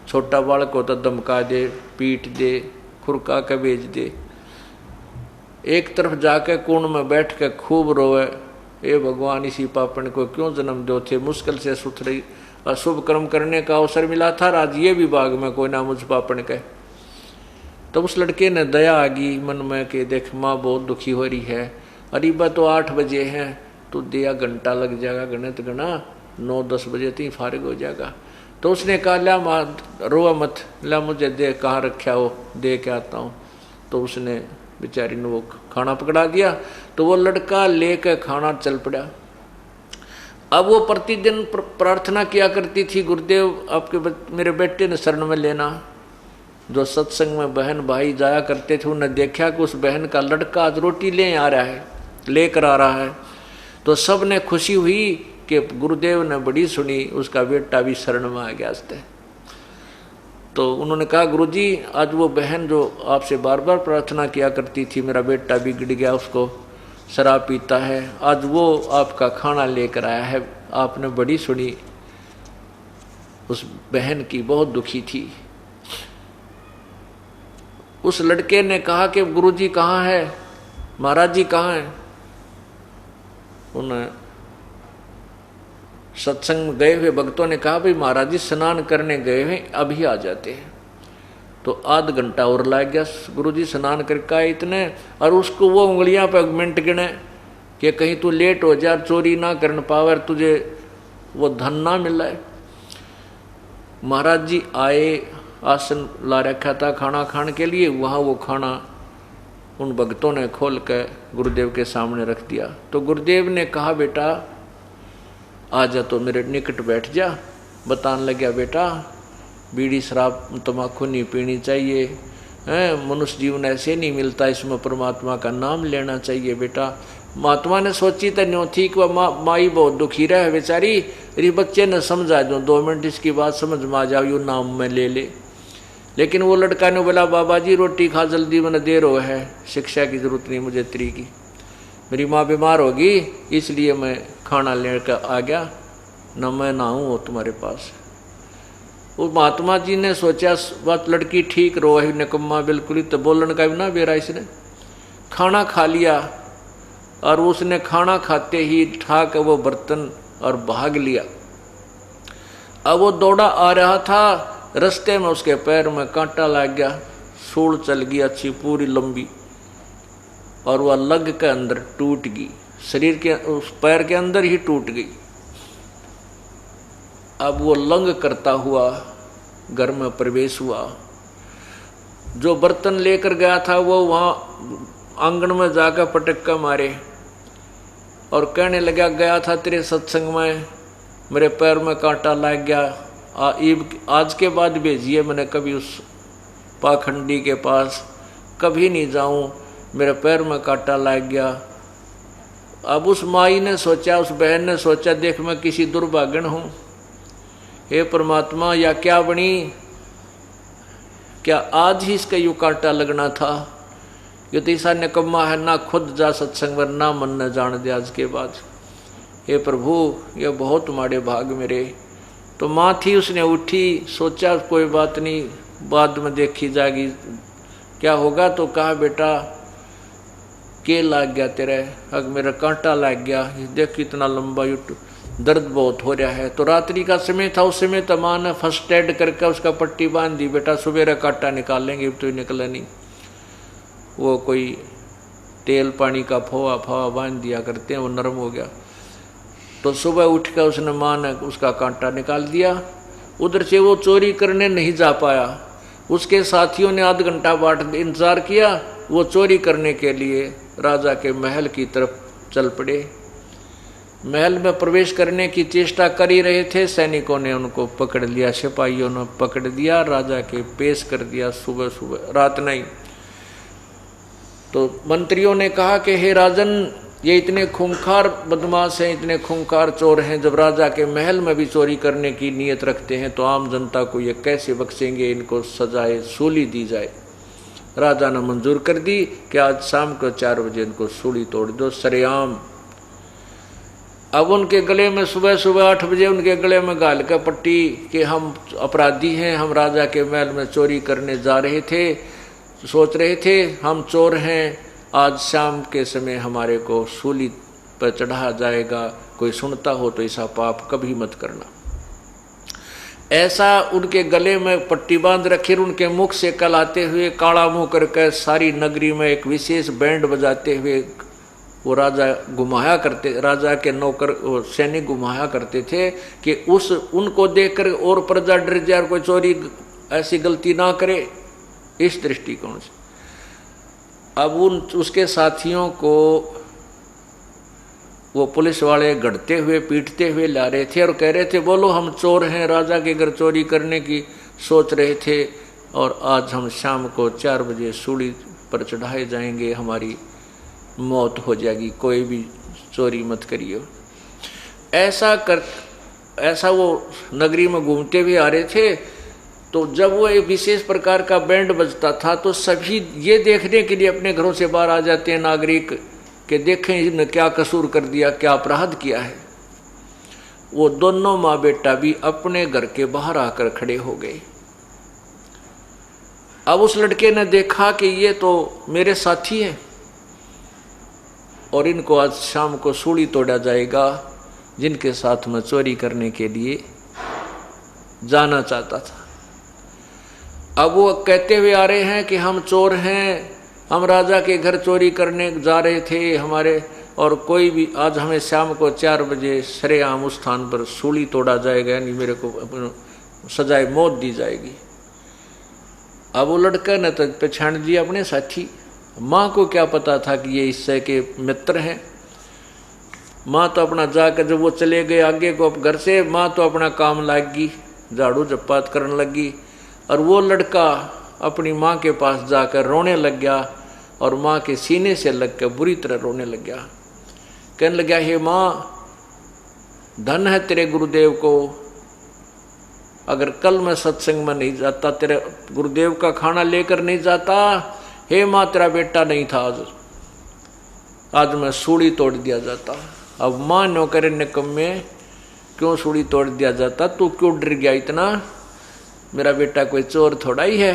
छोटा बालक होता, धमका दे, पीट दे, खुरका के भेज दे। एक तरफ जाके कोण में बैठ के खूब रोए, ए भगवान इसी पापन को क्यों जन्म दो थे, मुश्किल से सुथरी अशुभ कर्म करने का अवसर मिला था, आज ये विभाग में कोई ना मुझ पापन के। तो उस लड़के ने दया आ गई मन में कि देख माँ बहुत दुखी हो रही है, अरे बा तो 8 बजे हैं, तो दिया घंटा लग जाएगा, गणित गणा 9-10 बजे तो ही फारिग हो जाएगा। तो उसने कहा ला माँ रोआ मत, ला मुझे दे, कहाँ रखा हो, दे के आता हूँ। तो उसने बेचारी ने वो खाना पकड़ा दिया, तो वो लड़का लेकर खाना चल पड़ा। अब वो प्रतिदिन प्रार्थना किया करती थी, गुरुदेव आपके मेरे बेटे ने शरण में लेना। जो सत्संग में बहन भाई जाया करते थे, उन्हें देखा कि उस बहन का लड़का आज रोटी ले आ रहा है, लेकर आ रहा है। तो सब ने खुशी हुई कि गुरुदेव ने बड़ी सुनी, उसका बेटा भी शरण में आ गया। तो उन्होंने कहा गुरुजी आज वो बहन जो आपसे बार बार प्रार्थना किया करती थी, मेरा बेटा बिगड़ गया, उसको शराब पीता है, आज वो आपका खाना लेकर आया है। आपने बड़ी सुनी, उस बहन की बहुत दुखी थी। उस लड़के ने कहा कि गुरुजी कहाँ है, महाराज जी कहाँ हैं। उन्हें सत्संग गए हुए भक्तों ने कहा भाई महाराज जी स्नान करने गए हैं, अभी आ जाते हैं। तो आध घंटा और लग गया, गुरुजी स्नान करके आए इतने, और उसको वो उंगलियां पे मिनट गिने कि कहीं तू लेट हो जा, चोरी ना कर पावे, तुझे वो धन ना मिला है। महाराज जी आए, आसन ला रखा था खाना खाने के लिए, वहाँ वो खाना उन भक्तों ने खोल कर गुरुदेव के सामने रख दिया। तो गुरुदेव ने कहा बेटा आ जा, तो मेरे निकट बैठ जा। बताने लगा बेटा बीड़ी शराब तम्बाकू नहीं पीनी चाहिए, मनुष्य जीवन ऐसे नहीं मिलता, इसमें परमात्मा का नाम लेना चाहिए बेटा। महात्मा ने सोची तो न्यों थी कि वह माई बहुत दुखी रहे बेचारी, अरे बच्चे ने समझा दो 2 मिनट इसकी बात समझ में आ जाओ, यू नाम में ले ले। लेकिन वो लड़का ने बोला बाबा जी रोटी खा जल्दी, मैंने देर हो है, शिक्षा की जरूरत नहीं मुझे तेरी की, मेरी माँ बीमार होगी इसलिए मैं खाना लेकर आ गया, न मैं ना हूँ तुम्हारे पास। वो महात्मा जी ने सोचा बात लड़की ठीक रो है, निकम्मा बिल्कुल ही, तो बोलन का भी ना बेरा। इसने खाना खा लिया और उसने खाना खाते ही ठाक वो बर्तन और भाग लिया। अब वो दौड़ा आ रहा था, रास्ते में उसके पैर में कांटा लग गया, सूल चल गई अच्छी पूरी लंबी, और वह लग के अंदर टूट गई, शरीर के उस पैर के अंदर ही टूट गई। अब वो लंग करता हुआ घर में प्रवेश हुआ। जो बर्तन लेकर गया था वो वहाँ आंगन में जाकर पटक्का मारे और कहने लगा, गया था तेरे सत्संग में, मेरे पैर में कांटा लग गया, आज के बाद भेजिए, मैंने कभी उस पाखंडी के पास कभी नहीं जाऊं, मेरे पैर में कांटा लग गया। अब उस माई ने सोचा, उस बहन ने सोचा, देख मैं किसी दुर्भाग्यन हूँ, हे परमात्मा या क्या बनी, क्या आज ही इसका यूँ कांटा लगना था? ये तो ऐसा निकम्मा है, ना खुद जा सत्संग में, ना मन न जान दे आज के बाद। हे प्रभु ये बहुत माड़े भाग मेरे। तो माँ थी, उसने उठी, सोचा कोई बात नहीं, बाद में देखी जाएगी क्या होगा। तो कहा, बेटा के लाग गया तेरे? अग मेरा कांटा लाग गया, देख कितना लंबा युट, दर्द बहुत हो रहा है। तो रात्रि का समय था, उस समय तो माँ ने फर्स्ट एड करके उसका पट्टी बांध दी, बेटा सुबह कांटा निकाल लेंगे, तो निकला नहीं। वो कोई तेल पानी का फवा फवा बांध दिया करते हैं, वो नरम हो गया। तो सुबह उठ कर उसने माँ ने उसका कांटा निकाल दिया। उधर से वो चोरी करने नहीं जा पाया, उसके साथियों ने आध घंटा बाट इंतजार किया, वो चोरी करने के लिए राजा के महल की तरफ चल पड़े। महल में प्रवेश करने की चेष्टा कर ही रहे थे, सैनिकों ने उनको पकड़ लिया, सिपाहियों ने पकड़ दिया, राजा के पेश कर दिया सुबह सुबह, रात नहीं। तो मंत्रियों ने कहा कि हे राजन, ये इतने खूंखार बदमाश हैं, इतने खूंखार चोर हैं, जब राजा के महल में भी चोरी करने की नीयत रखते हैं तो आम जनता को ये कैसे बख्शेंगे, इनको सजाए सूली दी जाए। राजा ने मंजूर कर दी कि आज शाम को 4 बजे इनको सूली तोड़ दो सरेआम। अब उनके गले में सुबह सुबह 8 बजे उनके गले में गाल का पट्टी कि हम अपराधी हैं, हम राजा के महल में चोरी करने जा रहे थे, सोच रहे थे हम चोर हैं, आज शाम के समय हमारे को सूली पर चढ़ाया जाएगा, कोई सुनता हो तो ऐसा पाप कभी मत करना। ऐसा उनके गले में पट्टी बांध रखी, उनके मुख से कलाते हुए काला मुंह करके सारी नगरी में एक विशेष बैंड बजाते हुए वो राजा घुमाया करते, राजा के नौकर सैनिक घुमाया करते थे कि उनको देखकर और प्रजा डर जाए, कोई चोरी ऐसी गलती ना करे, इस दृष्टिकोण से। अब उसके साथियों को वो पुलिस वाले गढ़ते हुए पीटते हुए ला रहे थे और कह रहे थे, बोलो हम चोर हैं, राजा के घर चोरी करने की सोच रहे थे और आज हम शाम को 4 बजे सूली पर चढ़ाए जाएंगे, हमारी मौत हो जाएगी, कोई भी चोरी मत करिए। ऐसा वो नगरी में घूमते हुए आ रहे थे। तो जब वो एक विशेष प्रकार का बैंड बजता था तो सभी ये देखने के लिए अपने घरों से बाहर आ जाते हैं नागरिक कि देखें इन्होंने क्या कसूर कर दिया, क्या अपराध किया है। वो दोनों माँ बेटा भी अपने घर के बाहर आकर खड़े हो गए। अब उस लड़के ने देखा कि ये तो मेरे साथी हैं और इनको आज शाम को सूली तोड़ा जाएगा, जिनके साथ मैं चोरी करने के लिए जाना चाहता था। अब वो कहते हुए आ रहे हैं कि हम चोर हैं, हम राजा के घर चोरी करने जा रहे थे हमारे, और कोई भी आज हमें शाम को 4 बजे सरेआम उस स्थान पर सूली तोड़ा जाएगा, यानी मेरे को सजाए मौत दी जाएगी। अब वो लड़का ने तो पहचान दिया अपने साथी। माँ को क्या पता था कि ये इससे के मित्र हैं। माँ तो अपना जाकर जब वो चले गए आगे को घर से, माँ तो अपना काम लागी, झाड़ू झप्पात करने लगी, और वो लड़का अपनी माँ के पास जाकर रोने लग गया और माँ के सीने से लग कर बुरी तरह रोने लग गया। कहने लगा, हे माँ, धन है तेरे गुरुदेव को, अगर कल मैं सत्संग में नहीं जाता, तेरे गुरुदेव का खाना लेकर नहीं जाता, हे माँ तेरा बेटा नहीं था, आज मैं सूली तोड़ दिया जाता। अब माँ नौकर निकम्मे, क्यों सूली तोड़ दिया जाता, तू क्यों डर गया इतना, मेरा बेटा कोई चोर थोड़ा ही है।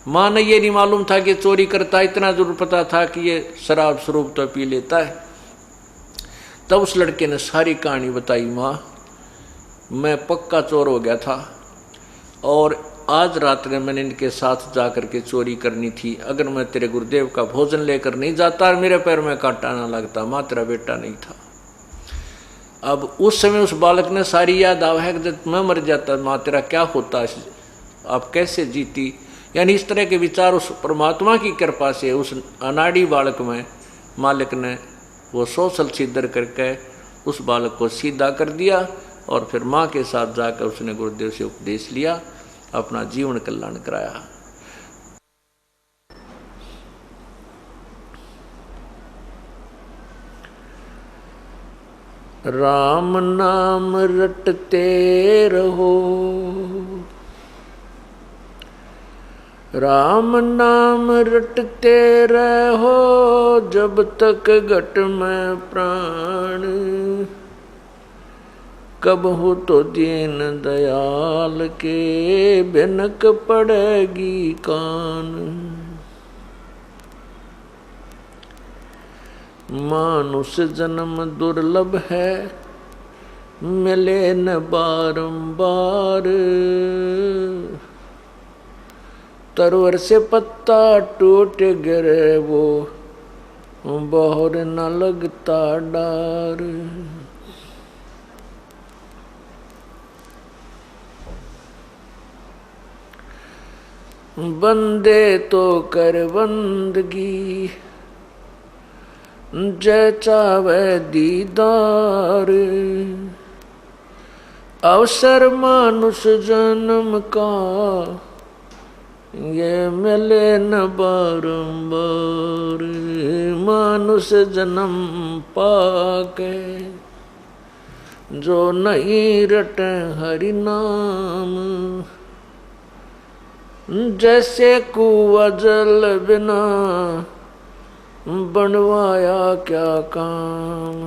माँ ने ये नहीं मालूम था कि चोरी करता, इतना जरूर पता था कि ये शराब स्वरूप तो पी लेता है। तब उस लड़के ने सारी कहानी बताई, माँ मैं पक्का चोर हो गया था और आज रात में मैंने इनके साथ जा कर के चोरी करनी थी, अगर मैं तेरे गुरुदेव का भोजन लेकर नहीं जाता और मेरे पैर में कांटा ना लगता, माँ तेरा बेटा नहीं था। अब उस समय उस बालक ने सारी याद आवा है कि जब मैं मर जाता माँ तेरा क्या होता आप कैसे जीती। यानी इस तरह के विचार उस परमात्मा की कृपा से उस अनाड़ी बालक में मालिक ने वो सोशल छिद्र करके उस बालक को सीधा कर दिया और फिर माँ के साथ जाकर उसने गुरुदेव से उपदेश लिया, अपना जीवन कल्याण कराया। राम नाम रटते रहो, राम नाम रटते रहो, जब तक घट में प्राण, कब हो तो दीन दयाल के बिनक पड़ेगी कान। मानुष जन्म दुर्लभ है, मिले न बारंबार, तरवर से पत्ता टूट गिरे वो बहुर न लगता डार। बंदे तो कर बंदगी, जय चावे दीदार, अवसर मानुष जन्म का, ये मिले न बारंबार। मानुष जन्म पाके, जो नहीं रटे हरि नाम, जैसे कुआं जल बिना, बनवाया क्या काम।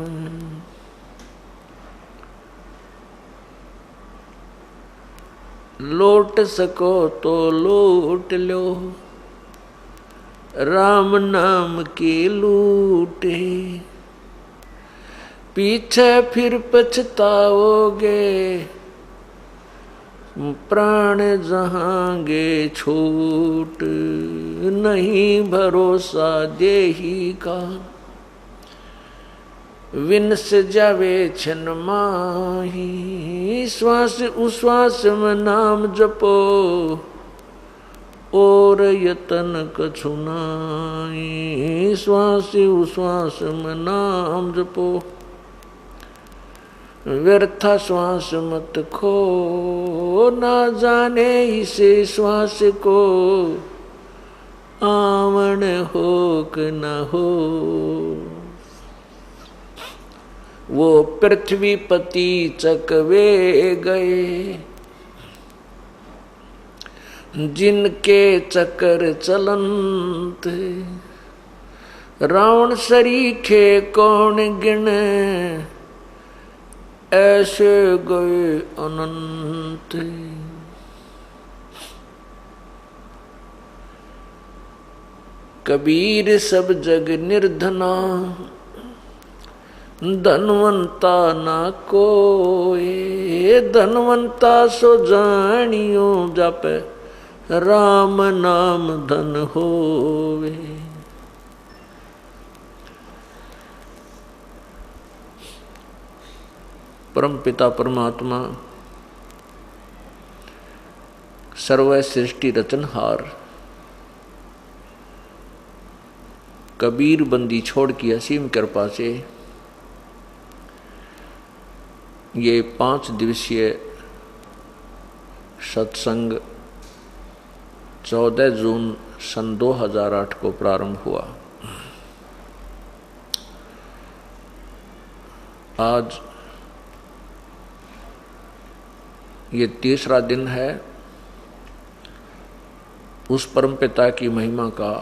लौट सको तो लूट लो, राम नाम की लूटे, पीछे फिर पछताओगे, प्राण जहांगे छूट। नहीं भरोसा देही का, विनस जावे छन माही। श्वास उश्वास में नाम जपो, और यतन कछु नाई। श्वास उश्वास में नाम जपो, व्यर्था श्वास मत खो। ना जाने इसे श्वास को, आवन हो कि न हो। वो पृथ्वी पति चकवे गए, जिनके चक्कर चलंत। रावण सरीखे कौन गिने, ऐसे गए अनंत। कबीर सब जग निर्धना, धनवंता ना कोई। धनवंता सो जानियो, जप राम नाम धन होवे। परम पिता परमात्मा सर्व सृष्टि रचनहार कबीर बंदी छोड़ की असीम कृपा से ये 5 दिवसीय सत्संग 14 जून सन 2008 को प्रारंभ हुआ। आज ये 3रा दिन है उस परमपिता की महिमा का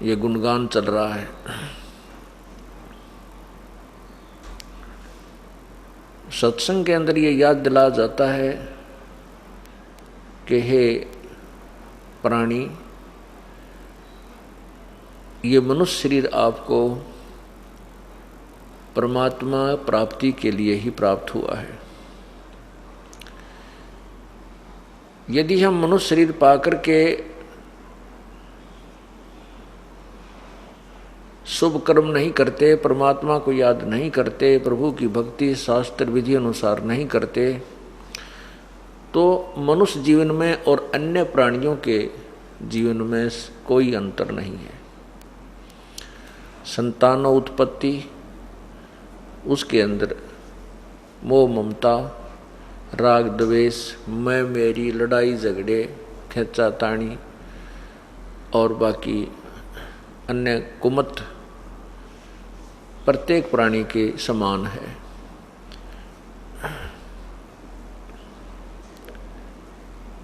ये गुणगान चल रहा है। सत्संग के अंदर ये याद दिलाया जाता है कि हे प्राणी, ये मनुष्य शरीर आपको परमात्मा प्राप्ति के लिए ही प्राप्त हुआ है। यदि हम मनुष्य शरीर पाकर के शुभ कर्म नहीं करते, परमात्मा को याद नहीं करते, प्रभु की भक्ति शास्त्र विधि अनुसार नहीं करते, तो मनुष्य जीवन में और अन्य प्राणियों के जीवन में कोई अंतर नहीं है। संतानो उत्पत्ति, उसके अंदर मोह ममता, राग द्वेष, मैं मेरी, लड़ाई झगड़े, खींचा तानी और बाकी अन्य कुमत प्रत्येक प्राणी के समान है।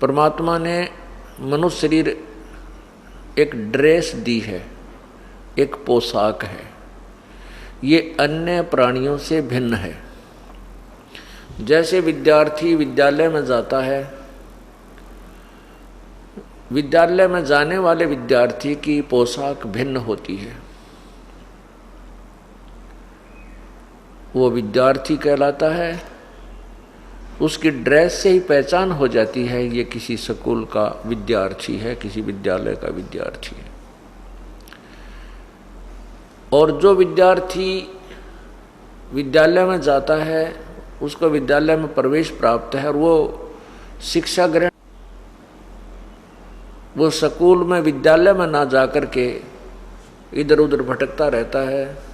परमात्मा ने मनुष्य शरीर एक ड्रेस दी है, एक पोशाक है। ये अन्य प्राणियों से भिन्न है। जैसे विद्यार्थी विद्यालय में जाता है, विद्यालय में जाने वाले विद्यार्थी की पोशाक भिन्न होती है। वो विद्यार्थी कहलाता है, उसकी ड्रेस से ही पहचान हो जाती है ये किसी स्कूल का विद्यार्थी है, किसी विद्यालय का विद्यार्थी है। और जो विद्यार्थी विद्यालय में जाता है, उसको विद्यालय में प्रवेश प्राप्त है और वो शिक्षा ग्रहण, वो स्कूल में विद्यालय में ना जाकर के इधर उधर भटकता रहता है,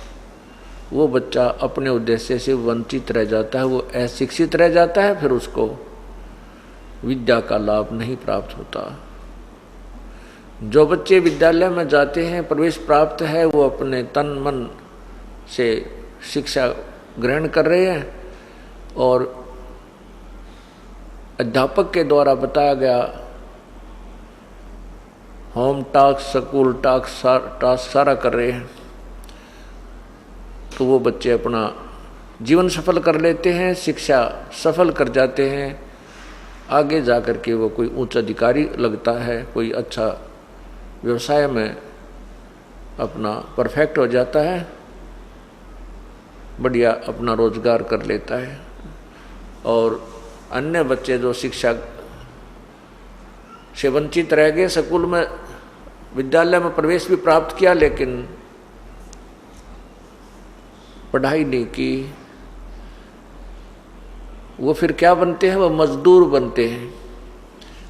वो बच्चा अपने उद्देश्य से वंचित रह जाता है, वो अशिक्षित रह जाता है, फिर उसको विद्या का लाभ नहीं प्राप्त होता। जो बच्चे विद्यालय में जाते हैं, प्रवेश प्राप्त है, वो अपने तन मन से शिक्षा ग्रहण कर रहे हैं और अध्यापक के द्वारा बताया गया होम टास्क, स्कूल टास्क सारा कर रहे हैं, तो वो बच्चे अपना जीवन सफल कर लेते हैं, शिक्षा सफल कर जाते हैं। आगे जाकर के वो कोई उच्च अधिकारी लगता है, कोई अच्छा व्यवसाय में अपना परफेक्ट हो जाता है, बढ़िया अपना रोजगार कर लेता है। और अन्य बच्चे जो शिक्षा से वंचित रह गए, स्कूल में विद्यालय में प्रवेश भी प्राप्त किया लेकिन पढ़ाई नहीं की, वो फिर क्या बनते हैं? वो मजदूर बनते हैं,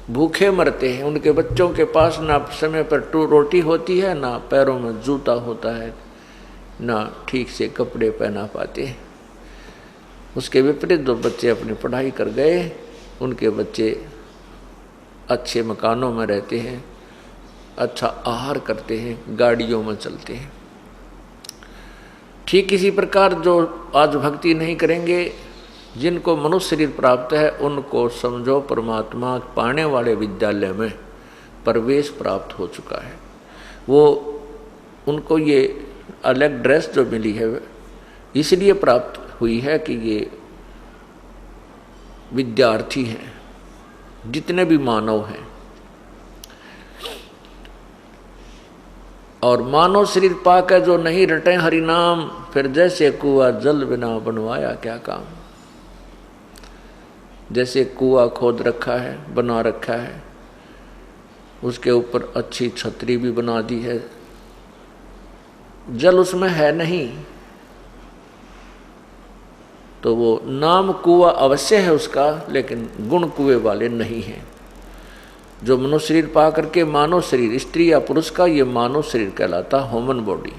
भूखे मरते हैं। उनके बच्चों के पास ना समय पर रोटी होती है, ना पैरों में जूता होता है, ना ठीक से कपड़े पहना पाते हैं। उसके विपरीत जो बच्चे अपनी पढ़ाई कर गए, उनके बच्चे अच्छे मकानों में रहते हैं, अच्छा आहार करते हैं, गाड़ियों में चलते हैं। ठीक इसी प्रकार जो आज भक्ति नहीं करेंगे, जिनको मनुष्य शरीर प्राप्त है, उनको समझो परमात्मा पाने वाले विद्यालय में प्रवेश प्राप्त हो चुका है। वो उनको ये अलग ड्रेस जो मिली है इसलिए प्राप्त हुई है कि ये विद्यार्थी हैं, जितने भी मानव हैं। और मानव शरीर पाकर जो नहीं रटे हरि नाम, फिर जैसे कुआ जल बिना बनवाया क्या काम। जैसे कुआ खोद रखा है, बना रखा है, उसके ऊपर अच्छी छतरी भी बना दी है, जल उसमें है नहीं, तो वो नाम कुआ अवश्य है उसका, लेकिन गुण कुएं वाले नहीं हैं। जो मनुष्य शरीर पा करके मानव शरीर, स्त्री या पुरुष का, ये मानव शरीर कहलाता, ह्यूमन बॉडी।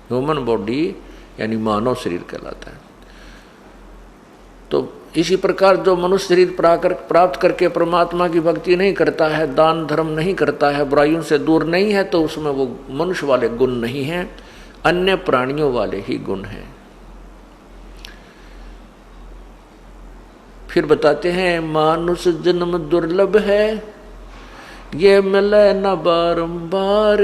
ह्यूमन बॉडी यानी मानव शरीर कहलाता है। तो इसी प्रकार जो मनुष्य शरीर प्राप्त करके परमात्मा की भक्ति नहीं करता है, दान धर्म नहीं करता है, बुराइयों से दूर नहीं है, तो उसमें वो मनुष्य वाले गुण नहीं हैं, अन्य प्राणियों वाले ही गुण हैं। फिर बताते हैं, मानुष जन्म दुर्लभ है, ये मिले न बारंबार,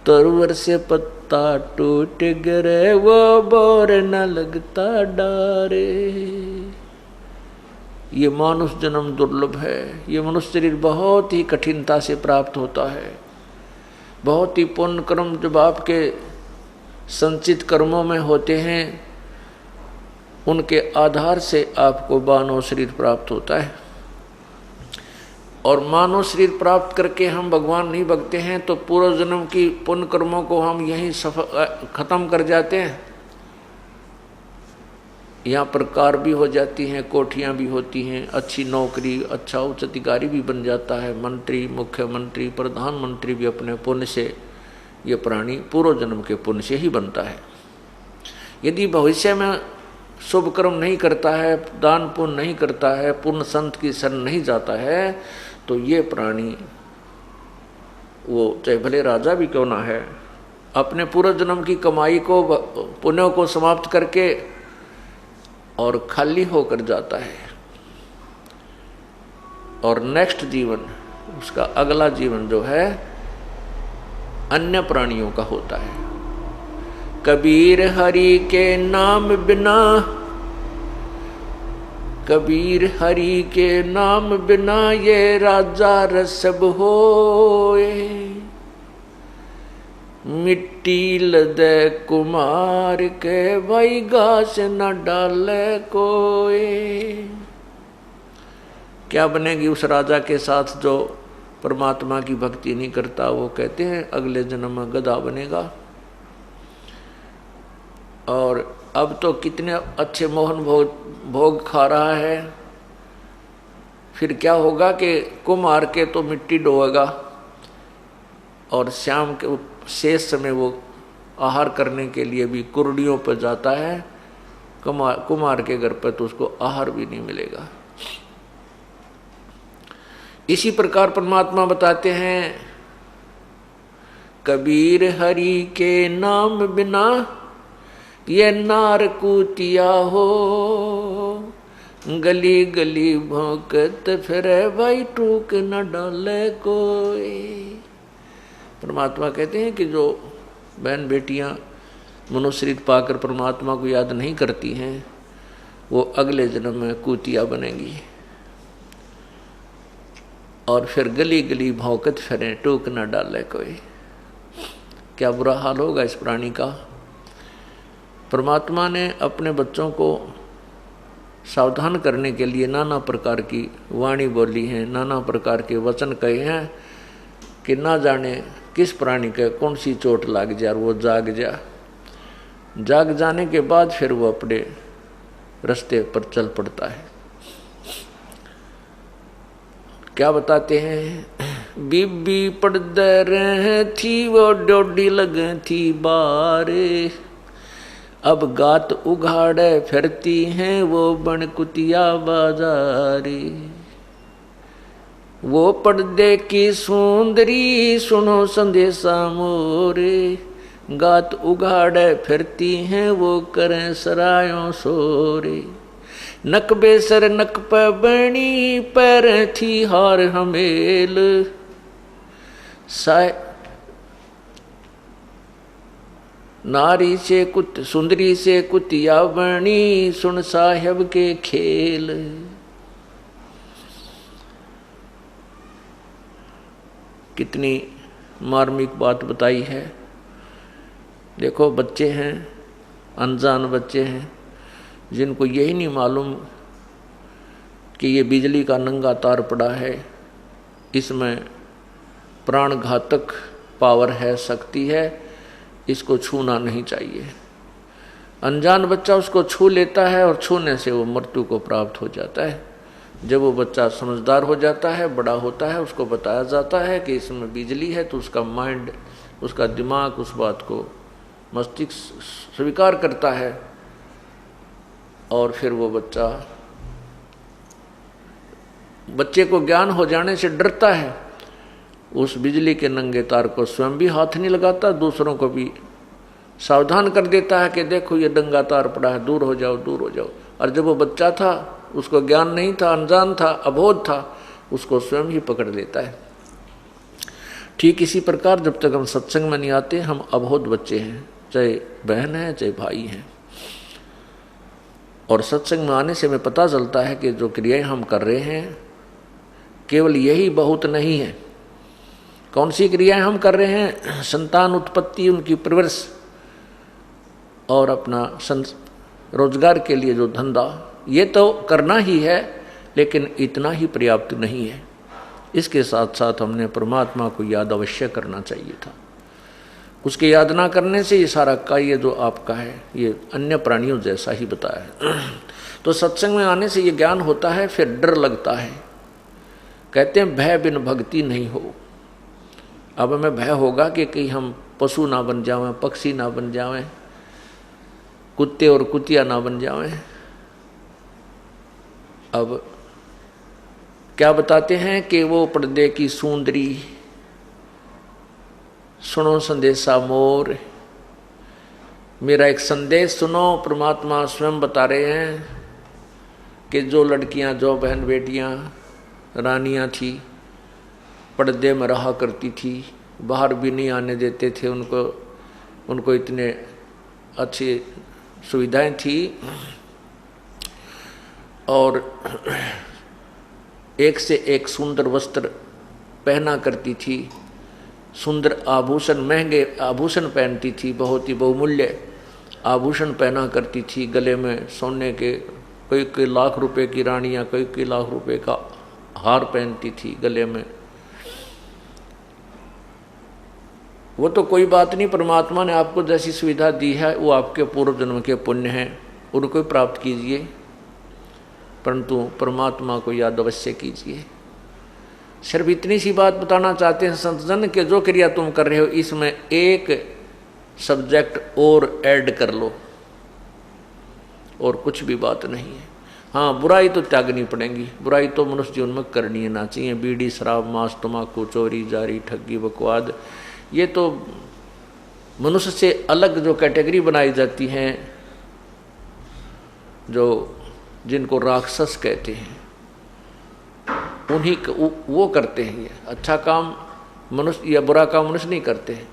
तरवर से पत्ता टूट गिरे, वो बोर न लगता डारे। ये मानुष जन्म दुर्लभ है। ये मनुष्य शरीर बहुत ही कठिनता से प्राप्त होता है। बहुत ही पुण्य कर्म जब आपके संचित कर्मों में होते हैं, उनके आधार से आपको मानव शरीर प्राप्त होता है। और मानव शरीर प्राप्त करके हम भगवान नहीं भगते हैं, तो पूर्व जन्म की पुण्य कर्मों को हम यहीं खत्म कर जाते हैं। यहाँ पर कार भी हो जाती हैं, कोठियाँ भी होती हैं, अच्छी नौकरी, अच्छा उच्च अधिकारी भी बन जाता है, मंत्री, मुख्यमंत्री, प्रधानमंत्री भी अपने पुण्य से, ये प्राणी पूर्व जन्म के पुण्य से ही बनता है। यदि भविष्य में शुभ कर्म नहीं करता है, दान पुण्य नहीं करता है, पूर्ण संत की शरण नहीं जाता है, तो ये प्राणी, वो चाहे भले राजा भी क्यों ना है, अपने पूर्व जन्म की कमाई को, पुण्यों को समाप्त करके और खाली होकर जाता है। और नेक्स्ट जीवन, उसका अगला जीवन जो है अन्य प्राणियों का होता है। कबीर हरि के नाम बिना, कबीर हरि के नाम बिना ये राजा रसब होए, मिट्टी लदे कुमार के भाई घास न डाले कोई। क्या बनेगी उस राजा के साथ जो परमात्मा की भक्ति नहीं करता? वो कहते हैं अगले जन्म में गधा बनेगा। और अब तो कितने अच्छे मोहन भोग खा रहा है, फिर क्या होगा कि कुम्हार के तो मिट्टी डोएगा और शाम के शेष समय वो आहार करने के लिए भी कुर्डियों पर जाता है। कुम्हार के घर पर तो उसको आहार भी नहीं मिलेगा। इसी प्रकार परमात्मा बताते हैं, कबीर हरि के नाम बिना ये नार कूतिया हो, गली गली भौंकत फिरे भाई टूक न डाले कोई। परमात्मा कहते हैं कि जो बहन बेटियां मनुष्यरीत पाकर परमात्मा को याद नहीं करती हैं, वो अगले जन्म में कूतिया बनेगी और फिर गली गली भौंकत फिरें, टूक न डाले कोई। क्या बुरा हाल होगा इस प्राणी का। परमात्मा ने अपने बच्चों को सावधान करने के लिए नाना प्रकार की वाणी बोली है, नाना प्रकार के वचन कहे हैं कि ना जाने किस प्राणी के कौन सी चोट लग जाए और वो जाग जाने के बाद फिर वो अपने रास्ते पर चल पड़ता है। क्या बताते हैं, बीबी पड़दर थी वो डोडी लगे थी बारे, अब गात उघाड़े फिरती हैं वो बन कुतिया बाजारी। वो पर्दे की सुंदरी सुनो संदेशा मोरे, गात उघाड़े फिरती हैं वो करें सरायों सोरे। नक बेसर नक पे बनी पैर थी हार हमेल, नारी से सुंदरी से कुतिया बनी सुन साहेब के खेल। कितनी मार्मिक बात बताई है। देखो बच्चे हैं, अनजान बच्चे हैं, जिनको यही नहीं मालूम कि ये बिजली का नंगा तार पड़ा है, इसमें प्राण घातक पावर है, शक्ति है, इसको छूना नहीं चाहिए। अनजान बच्चा उसको छू लेता है और छूने से वो मृत्यु को प्राप्त हो जाता है। जब वो बच्चा समझदार हो जाता है, बड़ा होता है, उसको बताया जाता है कि इसमें बिजली है, तो उसका माइंड, उसका दिमाग उस बात को, मस्तिष्क स्वीकार करता है और फिर वो बच्चे को ज्ञान हो जाने से डरता है। उस बिजली के नंगे तार को स्वयं भी हाथ नहीं लगाता, दूसरों को भी सावधान कर देता है कि देखो ये नंगा तार पड़ा है, दूर हो जाओ, दूर हो जाओ। और जब वो बच्चा था, उसको ज्ञान नहीं था, अनजान था, अबोध था, उसको स्वयं ही पकड़ लेता है। ठीक इसी प्रकार जब तक हम सत्संग में नहीं आते, हम अबोध बच्चे हैं, चाहे बहन है चाहे भाई हैं। और सत्संग में आने से हमें पता चलता है कि जो क्रियाएं हम कर रहे हैं केवल यही बहुत नहीं है। कौन सी क्रियाएं हम कर रहे हैं? संतान उत्पत्ति, उनकी परवरिश और अपना रोजगार के लिए जो धंधा, ये तो करना ही है, लेकिन इतना ही पर्याप्त नहीं है। इसके साथ साथ हमने परमात्मा को याद अवश्य करना चाहिए था। उसके याद ना करने से ये सारा का ये जो आपका है ये अन्य प्राणियों जैसा ही बताया है। तो सत्संग में आने से ये ज्ञान होता है, फिर डर लगता है। कहते हैं भय बिन भक्ति नहीं हो। अब हमें भय होगा कि कहीं हम पशु ना बन जावें, पक्षी ना बन जावें, कुत्ते और कुतिया ना बन जावें। अब क्या बताते हैं कि वो पर्दे की सुंदरी, सुनो संदेशा मोर, मेरा एक संदेश सुनो। परमात्मा स्वयं बता रहे हैं कि जो लड़कियां, जो बहन बेटियां रानियां थी, पर्दे में रहा करती थी, बाहर भी नहीं आने देते थे उनको इतने अच्छी सुविधाएं थी, और एक से एक सुंदर वस्त्र पहना करती थी, सुंदर आभूषण, महंगे आभूषण पहनती थी, बहुत ही बहुमूल्य आभूषण पहना करती थी, गले में सोने के कई लाख रुपए की रानियां कई लाख रुपए का हार पहनती थी गले में। वो तो कोई बात नहीं, परमात्मा ने आपको जैसी सुविधा दी है वो आपके पूर्व जन्म के पुण्य हैं, उनको ही प्राप्त कीजिए, परंतु परमात्मा को याद अवश्य कीजिए। सिर्फ इतनी सी बात बताना चाहते हैं संतजन के जो क्रिया तुम कर रहे हो इसमें एक सब्जेक्ट और ऐड कर लो, और कुछ भी बात नहीं है। हाँ, बुराई तो त्यागनी पड़ेगी, बुराई तो मनुष्य जीवन में करनी ना चाहिए। बीड़ी, शराब, मांस, तम्बाकू, चोरी, जारी, ठगी, बकवाद, ये तो मनुष्य से अलग जो कैटेगरी बनाई जाती हैं, जो जिनको राक्षस कहते हैं, उन्हीं वो करते हैं। ये अच्छा काम मनुष्य या बुरा काम मनुष्य नहीं करते हैं।